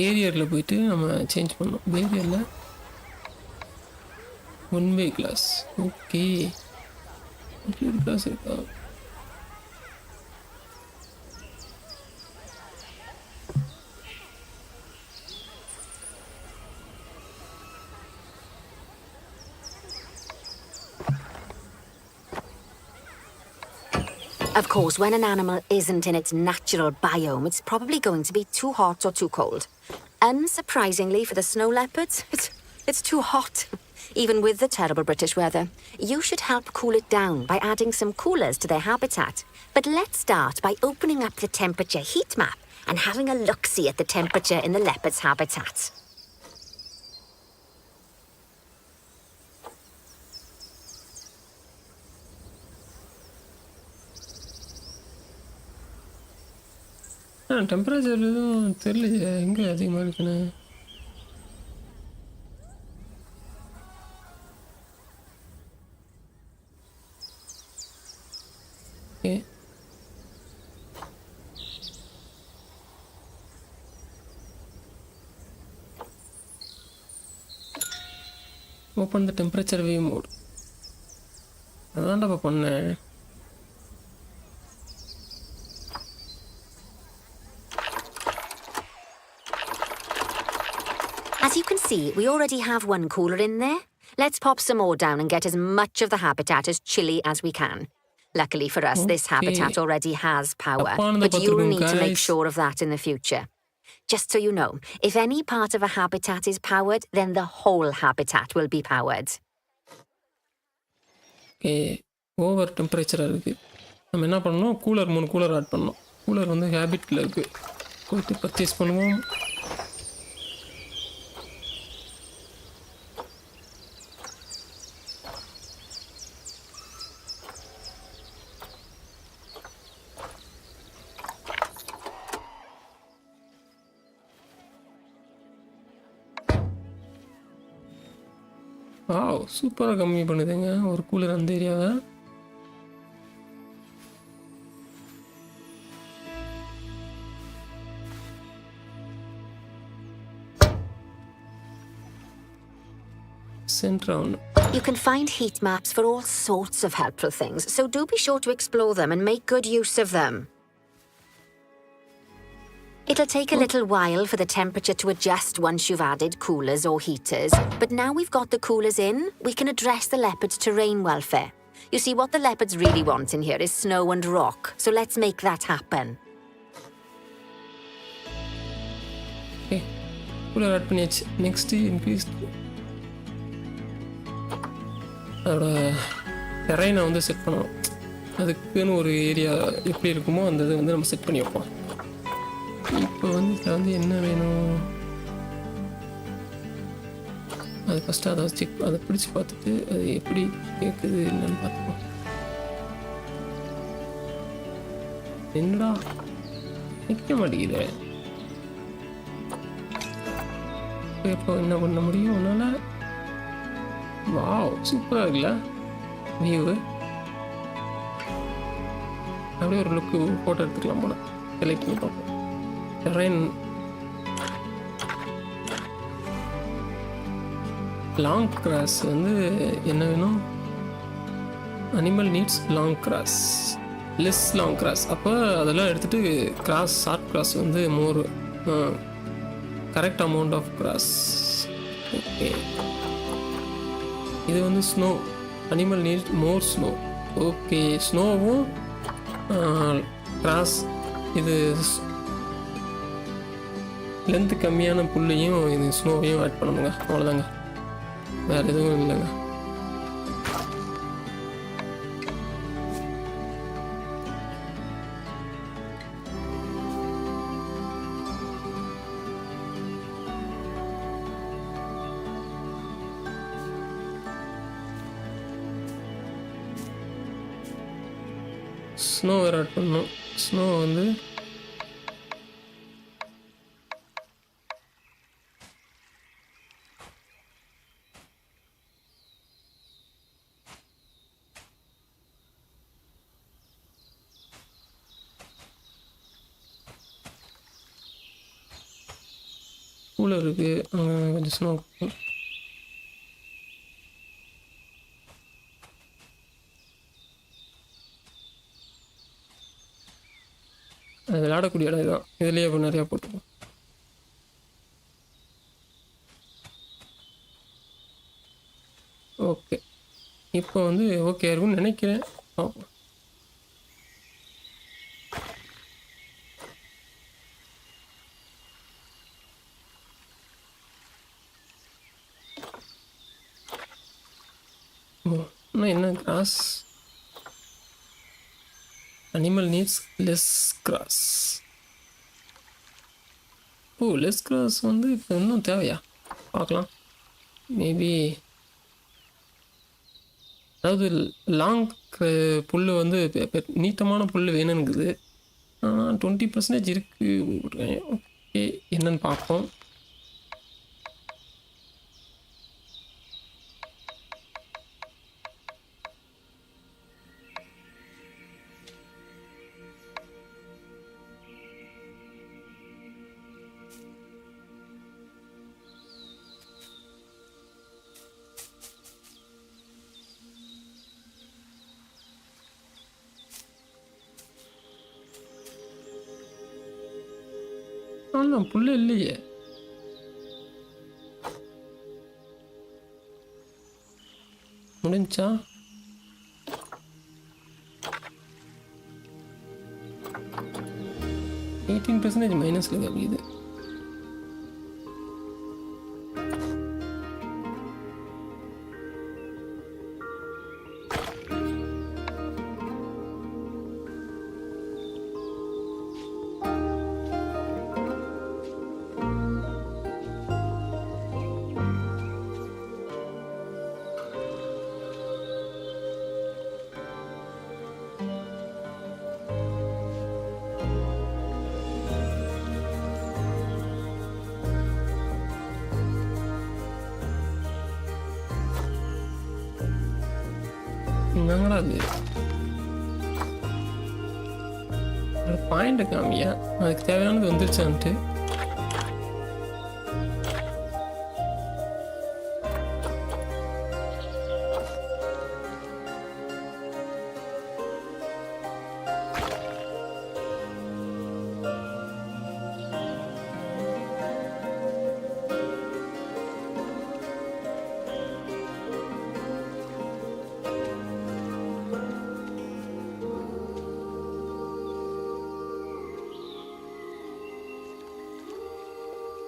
ஏரியரில் போயிட்டு நம்ம change பண்ணோம். ஏரியரில் ஒன்-வே class. Okay, class இருக்கா? Of course, when an animal isn't in its natural biome, it's probably going to be too hot or too cold. Unsurprisingly for the snow leopards, it's too hot. Even with the terrible British weather, you should help cool it down by adding some coolers to their habitat. But let's start by opening up the temperature heat map and having a look-see at the temperature in the leopard's habitat. Temperature எதுவும் தெரியலையே எங்கே அதிகமாக இருக்குன்னு. Okay, open the temperature view mode. அதான்டா பண்ணேன். As you can see, we already have one cooler in there. Let's pop some more down and get as much of the habitat as chilly as we can. Luckily for us, this habitat already has power, but you'll need to make sure of that in the future. Just so you know, if any part of a habitat is powered, then the whole habitat will be powered. Okay, over டெம்பரேச்சராக இருக்குது. நம்ம என்ன பண்ணணும், cooler 3 cooler add பண்ணணும். Cooler வந்து ஹேபிட்டில் இருக்குது, போய்ட்டு பர்ச்சேஸ் பண்ணுவோம். வாவ், சூப்பராக கம்மி பண்ணுதுங்க ஒரு கூலர் அந்த ஏரியாவை. சென்டர் ஆகணும். You can find heat maps for all sorts of helpful things, so do be sure to explore them and make good use of them. It'll take a little while for the temperature to adjust once you've added coolers or heaters, but now we've got the coolers in, we can address the leopards' terrain welfare. You see, what the leopards really want in here is snow and rock, so let's make that happen. Okay, cooler add பண்ணியாச்சு. Next increase அதோட டெரைனை வந்து set பண்ணணும். அதுக்குன்னு ஒரு area எப்படி இருக்குமோ அந்த இதை வந்து நம்ம செட் பண்ணி வைப்போம். இப்போ வந்து இதில் வந்து என்ன வேணும், அது ஃபஸ்ட்டு அதை பிடிச்சி பார்த்துட்டு அது எப்படி கேட்குது என்னன்னு பார்த்துப்போம். என்னடா நிற்க மாட்டேங்குது. இப்போ என்ன பண்ண முடியும் உன்னால்? வாவ், சூப்பராக இருக்குல்ல வியூவு. அப்படியே ஒரு லுக்கு ஃபோட்டோ எடுத்துக்கலாம் போல. செலக்ட் பண்ணி பார்ப்போம். டெரைன் லாங் கிராஸ் வந்து என்ன வேணும்? Animal needs long grass, less long grass. அப்போ அதெல்லாம் எடுத்துகிட்டு கிராஸ், ஷார்ட் கிராஸ் வந்து more correct amount of grass. Okay, இது வந்து snow, animal need more snow. Okay, ஸ்னோவும் கிராஸ், இது லென்த்து கம்மியான புல்லையும் இது ஸ்னோவையும் ஆட் பண்ணணுங்க. அவ்வளோதாங்க, வேறு எதுவும் இல்லைங்க. ஸ்னோ வேறு ஆட் பண்ணணும். ஸ்னோ வந்து கூலர் இருக்குது, அங்கே கொஞ்சம் ஸ்னோ. அது விளையாடக்கூடிய இடம் இதுதான். இதுலேயே இப்போ நிறையா போட்டுப்போம். ஓகே, இப்போ வந்து ஓகே இருக்கும்னு நினைக்கிறேன். பார்ப்போம். இன்னும் என்ன grass? Animal needs less grass. Oh, less grass வந்து இப்போ இன்னும் தேவையா? பார்க்கலாம். மேபி அதாவது லாங் புல் வந்து நீட்டமான புல் வேணுங்குது. ஆனால் 20% இருக்குது. ஓகே, என்னன்னு பார்ப்போம். ஆனால் புல் இல்லையே. முடிஞ்சா 18% மைனஸில் காமிக்குது. என்னங்கடா அது? ஒரு பாயிண்ட் காமியா, அதுக்கு தேவையானது வந்துருச்சான்ட்டு.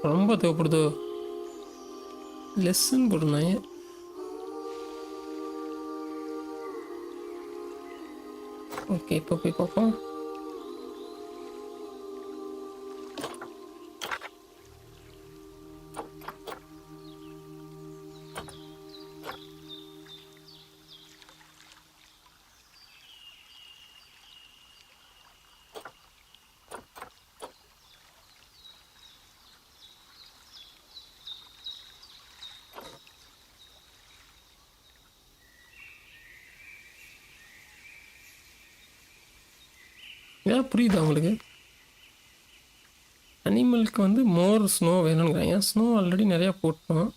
ரொம்ப தேவைப்படுதோ. லெசன் போட்டுருந்தாங்க. ஓகே, இப்போ போய் பார்ப்போம். ஏன் புரியுதா உங்களுக்கு? அனிமலுக்கு வந்து மோர் ஸ்னோ வேணுங்கிறாங்க. ஸ்னோ ஆல்ரெடி நிறையா போட்டோம்.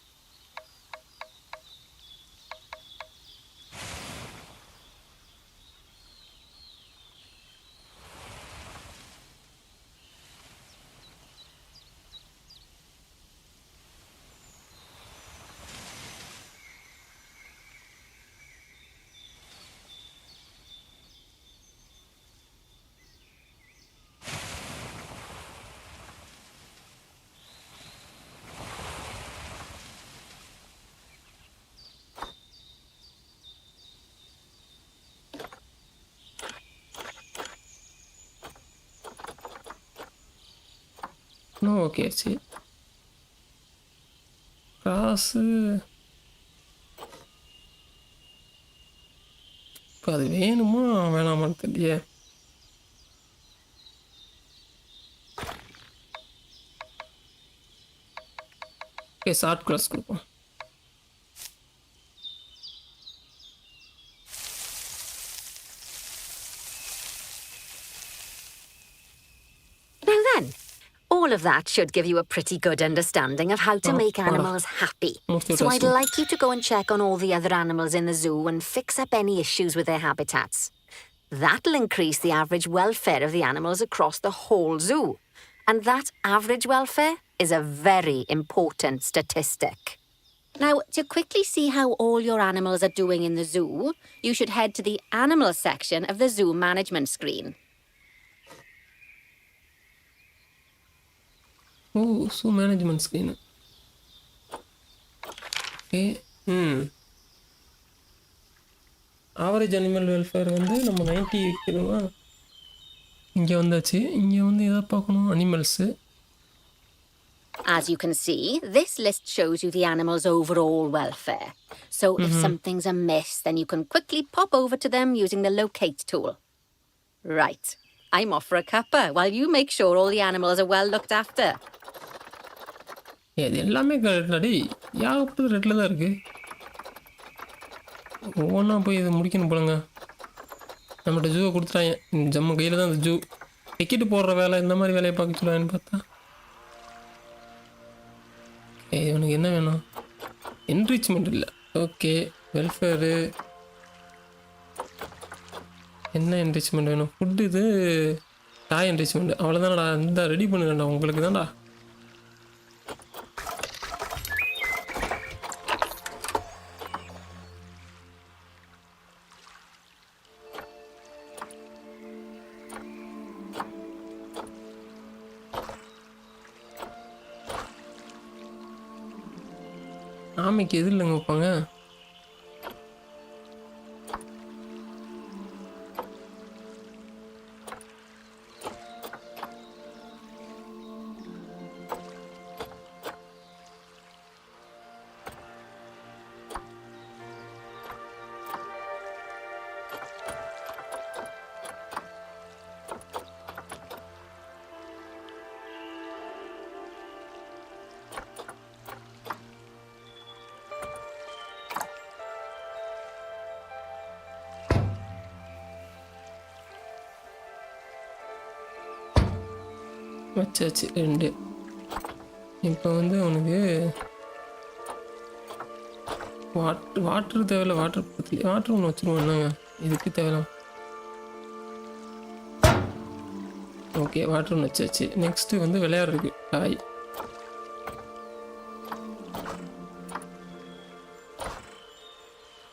ஓகே, சரி. காசு இப்போ அது வேணுமா வேணாமான்னு தெரியலையே. ஓகே, ஷார்ட் கிளாஸ் கொடுப்போம். Now then, all of that should give you a pretty good understanding of how to make animals happy. So I'd like you to go and check on all the other animals in the zoo and fix up any issues with their habitats. That'll increase the average welfare of the animals across the whole zoo. And that average welfare is a very important statistic. Now, to quickly see how all your animals are doing in the zoo, you should head to the animal section of the zoo management screen. ஓ, zoo management screen. Okay. Average animal welfare வந்து நம்ம 90 வைக்கணுமா? இங்கே வந்தாச்சு. இங்கே வந்து எதை பார்க்கணும்? Animals. As you can see, this list shows you the animal's overall welfare. So if something's amiss, then you can quickly pop over to them using the locate tool. Right. I'm off for a cuppa while you make sure all the animals are well looked after. இது எல்லாமே ரெட்லடி ஏகப்பட்டது ரெட்டில் தான் இருக்குது. ஒவ்வொன்றா போய் இதை முடிக்கணும் போலங்க. நம்மகிட்ட ஜூவை கொடுத்துட்டாங்க. ஜம்மு கையில் தான் அந்த ஜூ. டிக்கெட்டு போடுற வேலை இந்த மாதிரி வேலையை பார்க்க சொல்லுவாங்கன்னு பார்த்தா இவனுக்கு என்ன வேணும்? என்ரிச்மெண்ட் இல்லை. ஓகே, வெல்ஃபேரு என்ன என்ரிச்மெண்ட் வேணும்? ஃபுட்டு இது டாய் என்ரிச்மெண்ட். அவ்வளோதானடா. இந்த ரெடி பண்ணுறேன்டா உங்களுக்கு தான்டா. ஆமைக்கு எது இல்லைங்க வைப்பாங்க? வச்சாச்சு 2. இப்போ வந்து அவனுக்கு வாட்டர் தேவையில்ல. வாட்டர் ஒன்று வச்சுருவோம். என்னங்க இதுக்கு தேவையில்ல. ஓகே, வாட்டர் ஒன்று வச்சாச்சு. நெக்ஸ்ட்டு வந்து விளையாடுறதுக்கு டாய்.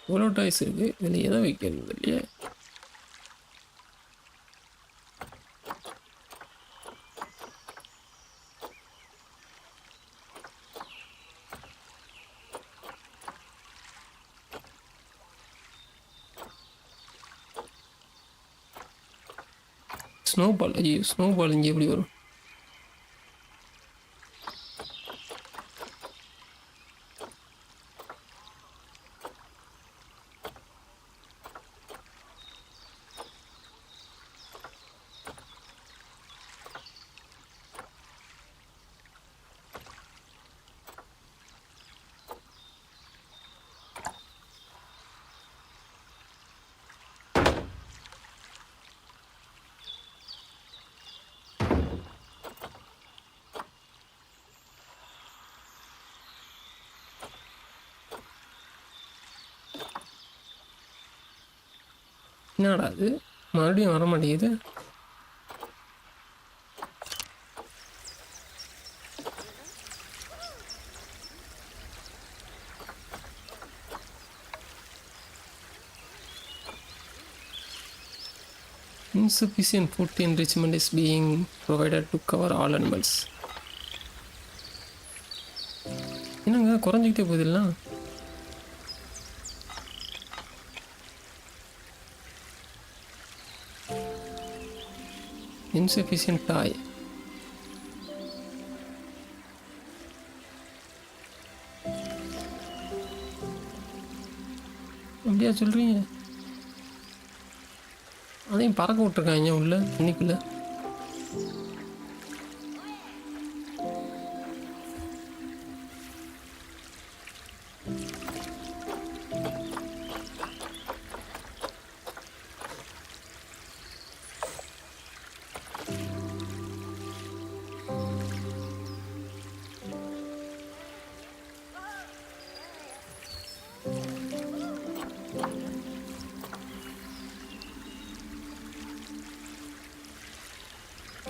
இவ்வளோ டாய்ஸ் இருக்குது. இதில் எதை வைக்கிறது இல்லையே. ஸ்னோபால். ஐயோ, ஸ்னோபால் இங்கே எப்படி வரும்? என்னடா அது மறுபடியும் வர மாட்டேங்குது? Insufficient food enrichment is being provided to cover all animals. என்னங்க குறைஞ்சிக்கிட்டே போகுதுல்ல? Insufficient tie. அப்படியா சொல்றீங்க? அதையும் பறக்க விட்டுருக்காங்க உள்ள தண்ணிக்குள்ள.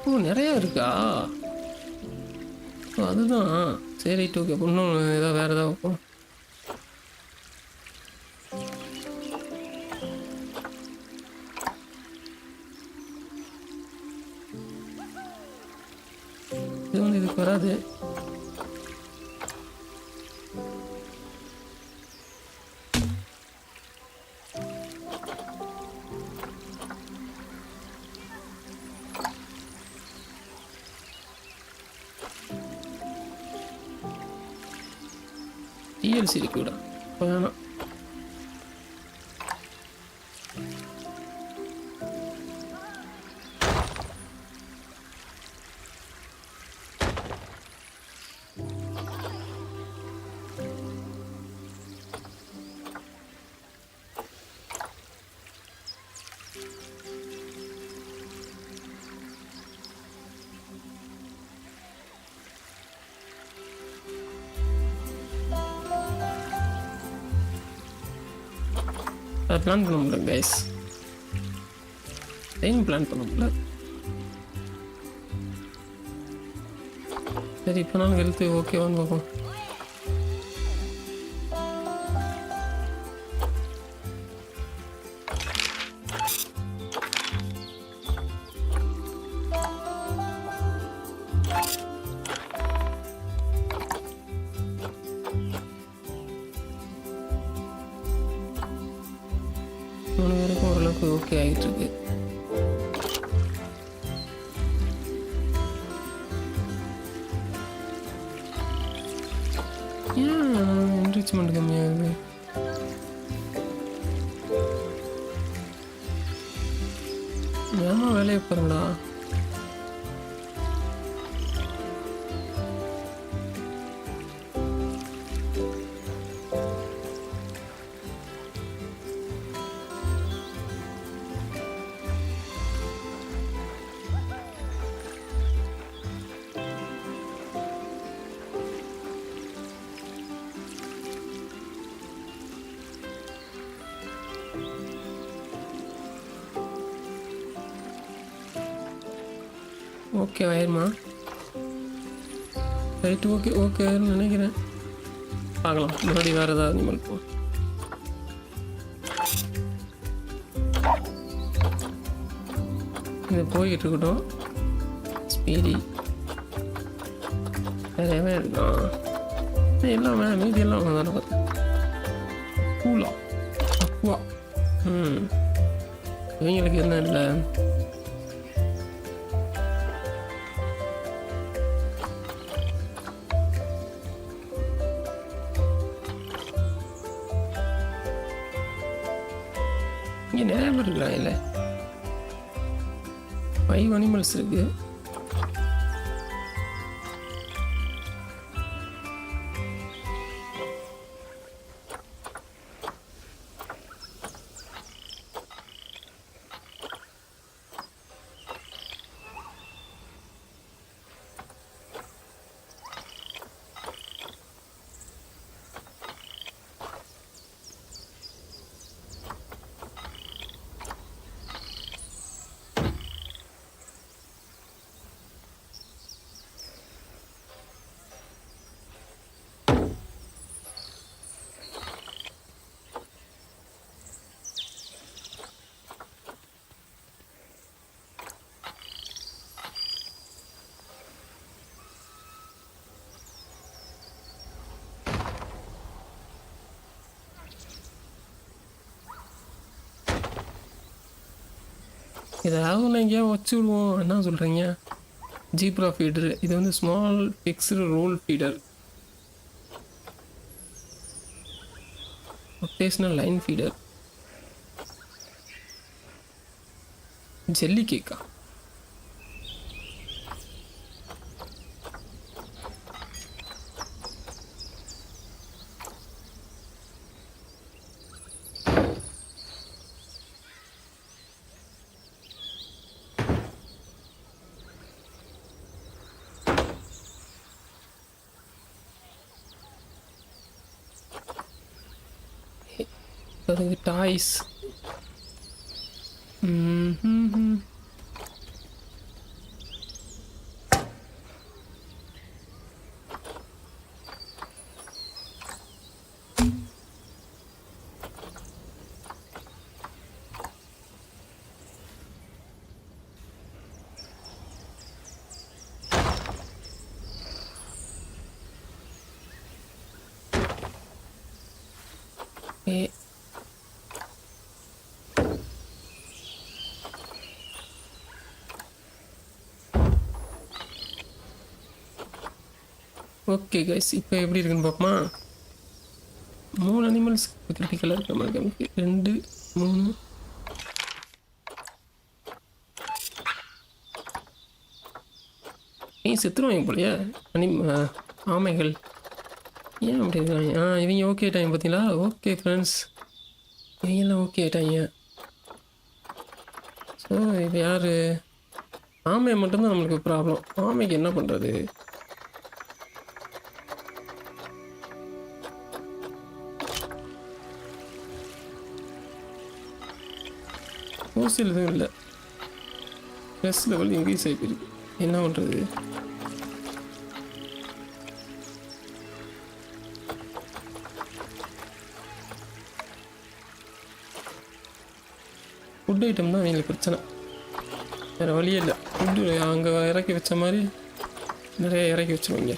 ஓ, நிறையா இருக்கா? அதுதான் சரி. ஓகே, இன்னும் ஏதாவது வேறு ஏதாவது வைப்போம். இது வந்து இதுக்கு வராது. டிஎல்சி கூட வேணாம். அதை பிளான் பண்ண முடியல கைஸ். டைம் பிளான் பண்ண முடியல. சரி, இப்போ நான் ஹெல்த்து ஓகேவான்னு பார்ப்போம். மூணு பேருக்கும் ஓரளவுக்கு ஓகே ஆகிட்டுருக்கு. ஏன் என்ரிச்மெண்ட் கம்மியாகுது? ஏமா வேலையை பாருங்களா. ஓகே ஆயிருமா? ரைட்டு, ஓகே ஓகே ஆயிருன்னு நினைக்கிறேன். பார்க்கலாம், முன்னாடி வேறு ஏதாவது அனிமல் போ. இது போய்கிட்டு இருக்கட்டும். ஸ்பீடி நிறையவே இருக்கான். எல்லாம் மீதி எல்லாம் தானே பார்த்தேன். கூலா அக்குவா. இவங்களுக்கு என்ன இல்லை. இங்கே நிறைய பேர் இருக்கிறாங்க இல்லை 5 அனிமல்ஸ் இருக்குது. ஏதாவது ஒன்று எங்கேயா வச்சு விடுவோம். என்ன சொல்கிறீங்க? ஜீப்ரா ஃபீடரு, இது வந்து small fixed roll feeder, rotational line feeder, jelly கேக்கா. அதுக்கு டாய்ஸ். ஓகே கைஸ், இப்போ எப்படி இருக்குன்னு பார்ப்போமா? 3 அனிமல்ஸ் கிரிட்டிக்கலாக இருக்கிற மாதிரி நமக்கு 2 3 செத்துருவாங்க போலையா ஆமைகள். ஏன் அப்படி இருக்காங்க? இவங்க ஓகே ஆயிட்டாங்க பார்த்தீங்களா? ஓகே ஃப்ரெண்ட்ஸ், இவங்கெல்லாம் ஓகே ஆயிட்டாங்க. ஸோ இது யார்? ஆமையை மட்டும்தான் நம்மளுக்கு ப்ராப்ளம். ஆமைக்கு என்ன பண்ணுறது? ஃபோசில் எதுவும் இல்லை. ஸ்ட்ரெஸ் லெவல் இன்க்ரீஸ் ஆகிருக்கு. என்ன பண்ணுறது? ஃபுட் ஐட்டம் தான் எங்களுக்கு பிரச்சனை, வேறு வழியே இல்லை. ஃபுட்டு அங்கே இறக்கி வச்ச மாதிரி நிறைய இறக்கி வச்சுருவாங்க.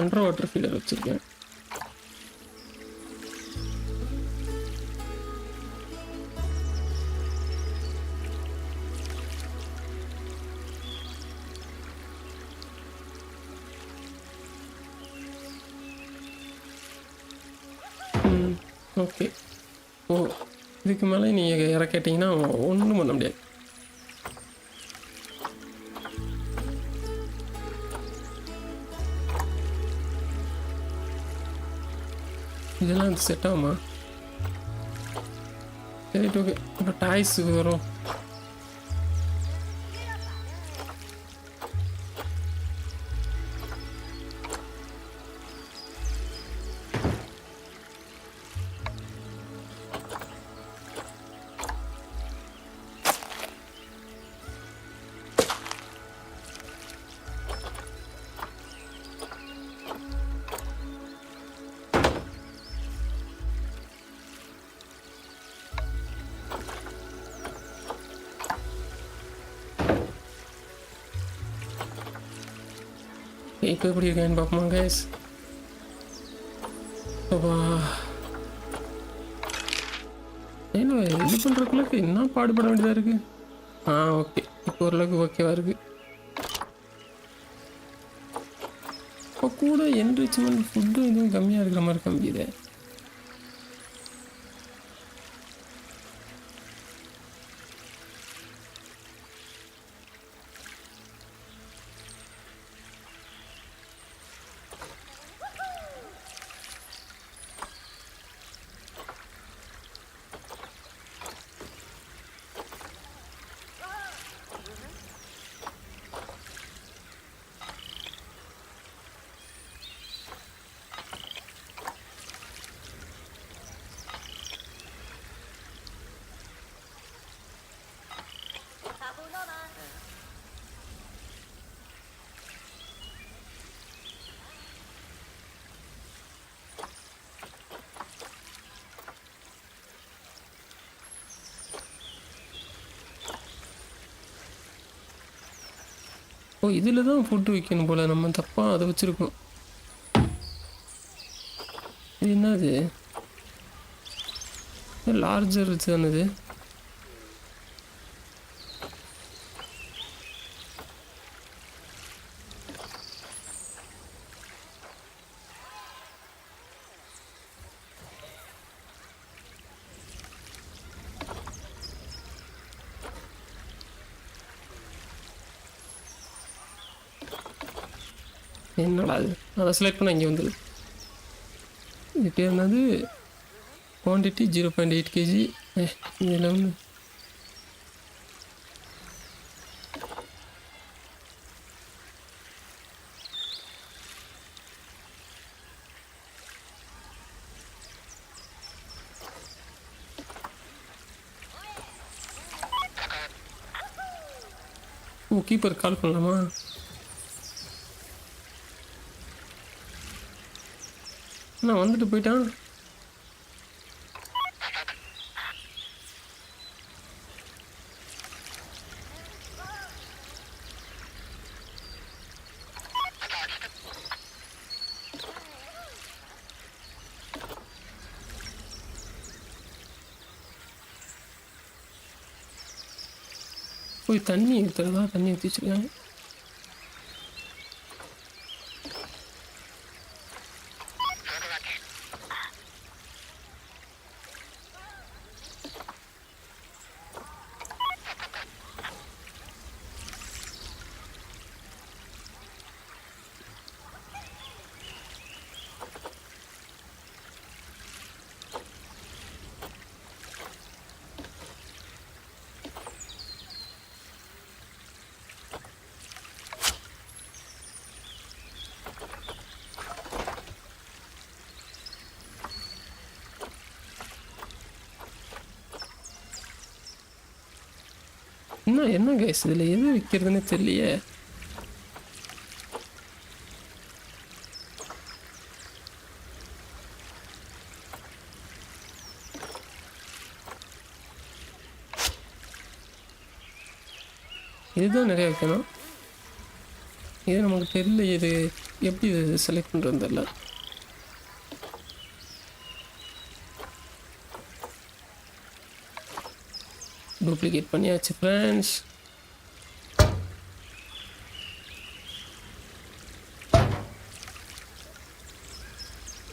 அண்டர் வாட்டர் ஃபீடர் வச்சுருக்கேன். ஓகே. இதுக்கு மேலே நீங்கள் இறக்கிட்டிங்கன்னா ஒன்றும் பண்ண முடியாது. இதெல்லாம் செட் ஆகுமா? சரி ஓகே. அப்புறம் டாய்ஸ் வரும். இப்போ எப்படி இருக்கேன்னு பார்ப்போமா கைஸ். அப்பா ஏன்னா இது பண்ணுறதுக்குள்ள என்ன பாடுபட வேண்டியதாக இருக்குது. ஓகே இப்போ ஓரளவுக்கு ஓகேவா இருக்குது. இப்போ கூட என்ரிச்மெண்ட் ஃபுட்டும் எதுவும் கம்மியாக இருக்கிற மாதிரி காமிக்குது. இதில் தான் ஃபுட்டு வைக்கணும் போல். நம்ம தப்பாக அதை வச்சுருக்கோம். இது என்னது லார்ஜர் தானது. என்னடா அது, அதை செலக்ட் பண்ண இங்கே வந்துடு. இது பேர் என்னது, குவான்டிட்டி 0.8 kg. இதில் வந்து கீப்பர் கால் பண்ணலாமா? நான் வந்துட்டு போயிட்டான். போய் தண்ணி ஊற்றுறதா, தண்ணி ஊற்றி வச்சுருக்காங்க. என்ன கைஸ் இதில் எது வைக்கிறதுன்னு தெரியலையே. இதுதான் நிறைய வைக்கணும். இது நமக்கு தெரியல, இது எப்படி இது செலக்ட் பண்ணுறது தெரியல. டூப்ளிகேட் பண்ணியாச்சு ஃப்ரெண்ட்ஸ்.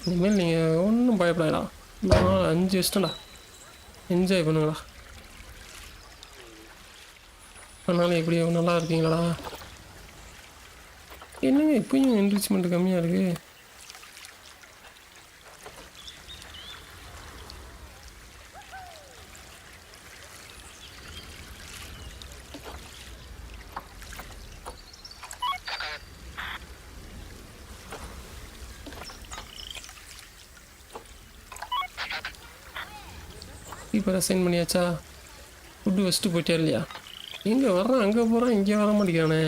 இனிமேல் நீங்கள் ஒன்றும் பயப்படாடா. 4-5 இஷ்டம்டா, என்ஜாய் பண்ணுங்கடா. அதனால எப்படி நல்லா இருக்கீங்களா? என்னங்க இப்போயும் என்ரிச்மெண்ட் கம்மியாக இருக்குது. இப்போ அசைன் பண்ணியாச்சா? ஃபுட்டு வச்சுட்டு போயிட்டே இல்லையா? எங்கே வர்றான், அங்கே போகிறான், இங்கே வர மாட்டேங்கிறானே.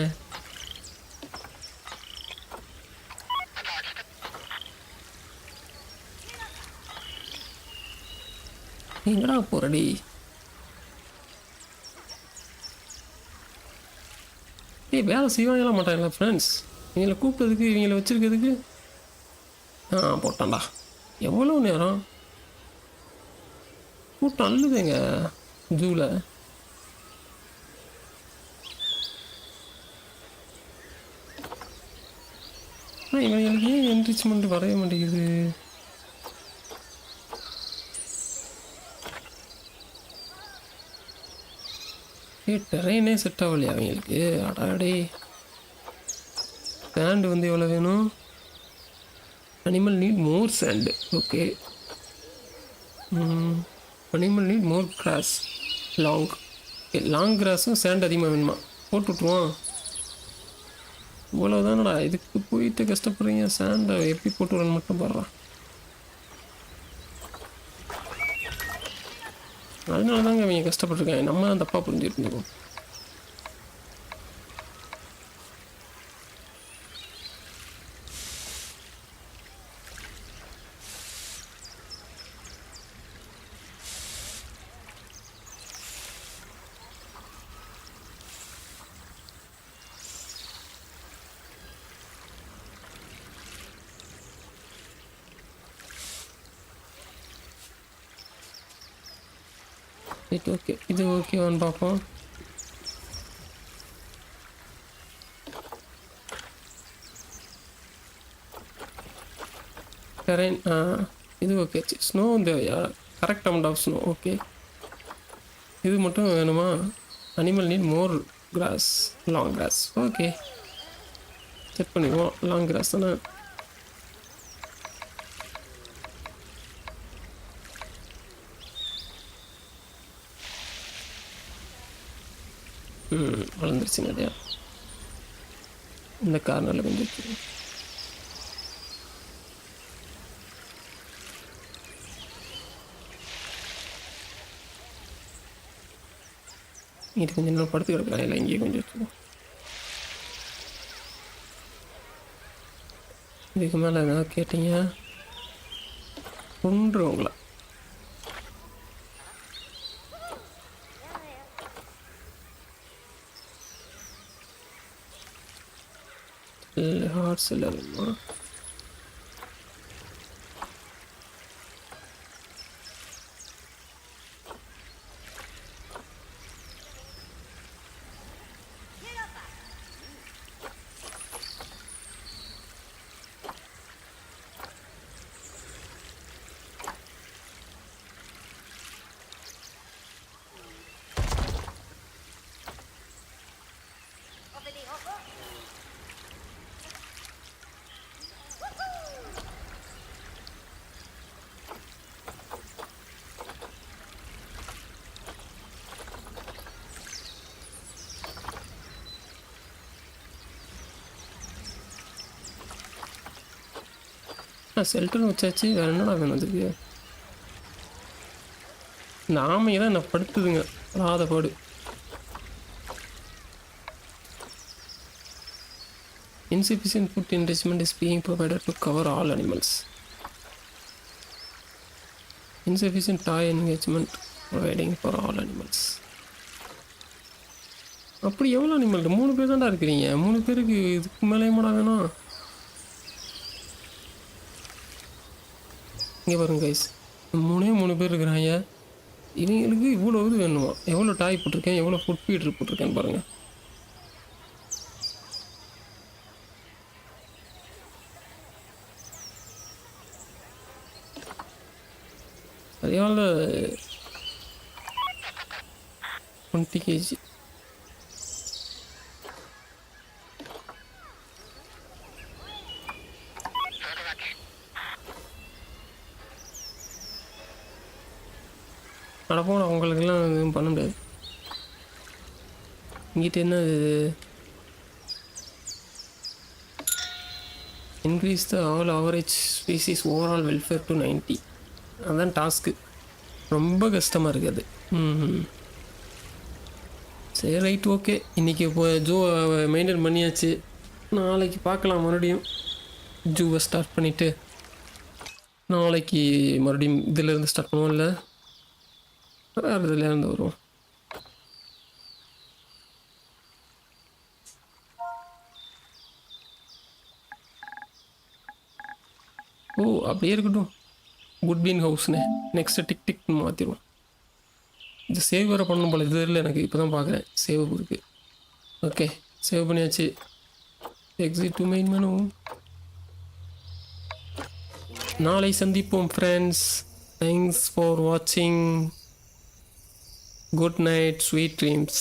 எங்கடா போறடி? வேலை செய்வாங்கலாம் மாட்டாங்களா ஃப்ரெண்ட்ஸ்? இவங்களை கூப்பிட்டதுக்கு இவங்களை வச்சுருக்கிறதுக்கு போட்டான்டா. எவ்வளோ நேரம் கூட்டம் அல்லுதுங்க ஜூவில். இவங்களுக்கு ஏன் என்ரிச்மெண்ட் வரைய மாட்டேங்குது? டெரெயினே செட் ஆகலையா அவங்களுக்கு? அடாடே. சாண்டு வந்து எவ்வளோ வேணும்? Animal need more sand. Okay. Animal need more grass. Long. Long கிராஸும் சாண்ட் அதிகமாக வேணுமா? போட்டு விட்ருவோம். இவ்வளோதானடா, இதுக்கு போயிட்டு கஷ்டப்படுறீங்க. சாண்டை எப்படி போட்டு விடன்னு மட்டும் பாடுறான். அதனால தாங்க அவங்க கஷ்டப்பட்டுருக்காங்க. நம்ம தான் தப்பாக புரிஞ்சுருக்கோம். ஓகே, இது ஓகேவான்னு பார்ப்போம். டெரெயின் இது ஓகே. ஸ்னோ இந்த correct amount of snow. Okay, இது மட்டும் வேணுமா? Animal need more grass. Long grass. Okay, check பண்ணிக்குவோம். லாங் கிராஸ் தானே. வளர்ந்துருச்சு நிறையா. இந்த கார்னரில் கொஞ்சம் இது கொஞ்சம் நேரம் படுத்து கிடக்குறாங்க. இல்லை இங்கேயே கொஞ்சம் வச்சுக்கோ. இதுக்கு மேலே என்ன கேட்டீங்க? கொன்றுவங்களா? ஹார்ட்ஸ் இல்லைம்மா. செல்டர்னு வச்சாச்சு. வேறு என்னடா வேணும் அதுக்கு? இந்த ஆமையை தான் என்ன படுத்துதுங்க பாடு. Insufficient food enrichment is being provided to cover all animals. Insufficient toy engagement providing for all animals. அப்படி எவ்வளோ அனிமல்? 3 பேர் தான்டா இருக்கிறீங்க. 3 பேருக்கு இதுக்கு மேலே மாடா வேணும்? இங்கே பாருங்க கைஸ், 3 பேர் இருக்கிறாங்க. இவங்களுக்கு இவ்வளோ இது வேணுமா? எவ்வளோ டாய் போட்டிருக்கேன், எவ்வளோ ஃபுட் ஃபீட்ரு போட்டிருக்கேன்னு பாருங்கள். அதனால 20 kg. நடப்போம். உங்களுக்கெல்லாம் எதுவும் பண்ண முடியாது. இங்கிட்ட என்ன இது? Increase the all average species overall welfare to 90. அதுதான் டாஸ்க்கு. ரொம்ப கஷ்டமாக இருக்குது. சரி, ரைட், ஓகே. இன்றைக்கி இப்போ ஜூ மெயின்டைன் பண்ணியாச்சு. நாளைக்கு பார்க்கலாம். மறுபடியும் ஜூவை ஸ்டார்ட் பண்ணிவிட்டு நாளைக்கு மறுபடியும் இதிலேருந்து ஸ்டார்ட் பண்ணுவோம். இல்லை வேறு இதுலேருந்து வருவோம். ஓ அப்படியே இருக்கட்டும். குட் பீன் ஹவுஸ்னே நெக்ஸ்ட்டு டிக்டிக்னு மாற்றிடுவோம். இது சேவ் வேறு பண்ணணும் போல. இது இல்லை எனக்கு இப்போ தான் பார்க்குறேன் சேவ் இருக்குது. ஓகே சேவ் பண்ணியாச்சு. Exit to main menu. நாளை சந்திப்போம் ஃப்ரெண்ட்ஸ். தேங்க்ஸ் ஃபார் வாட்சிங். Good night, sweet dreams.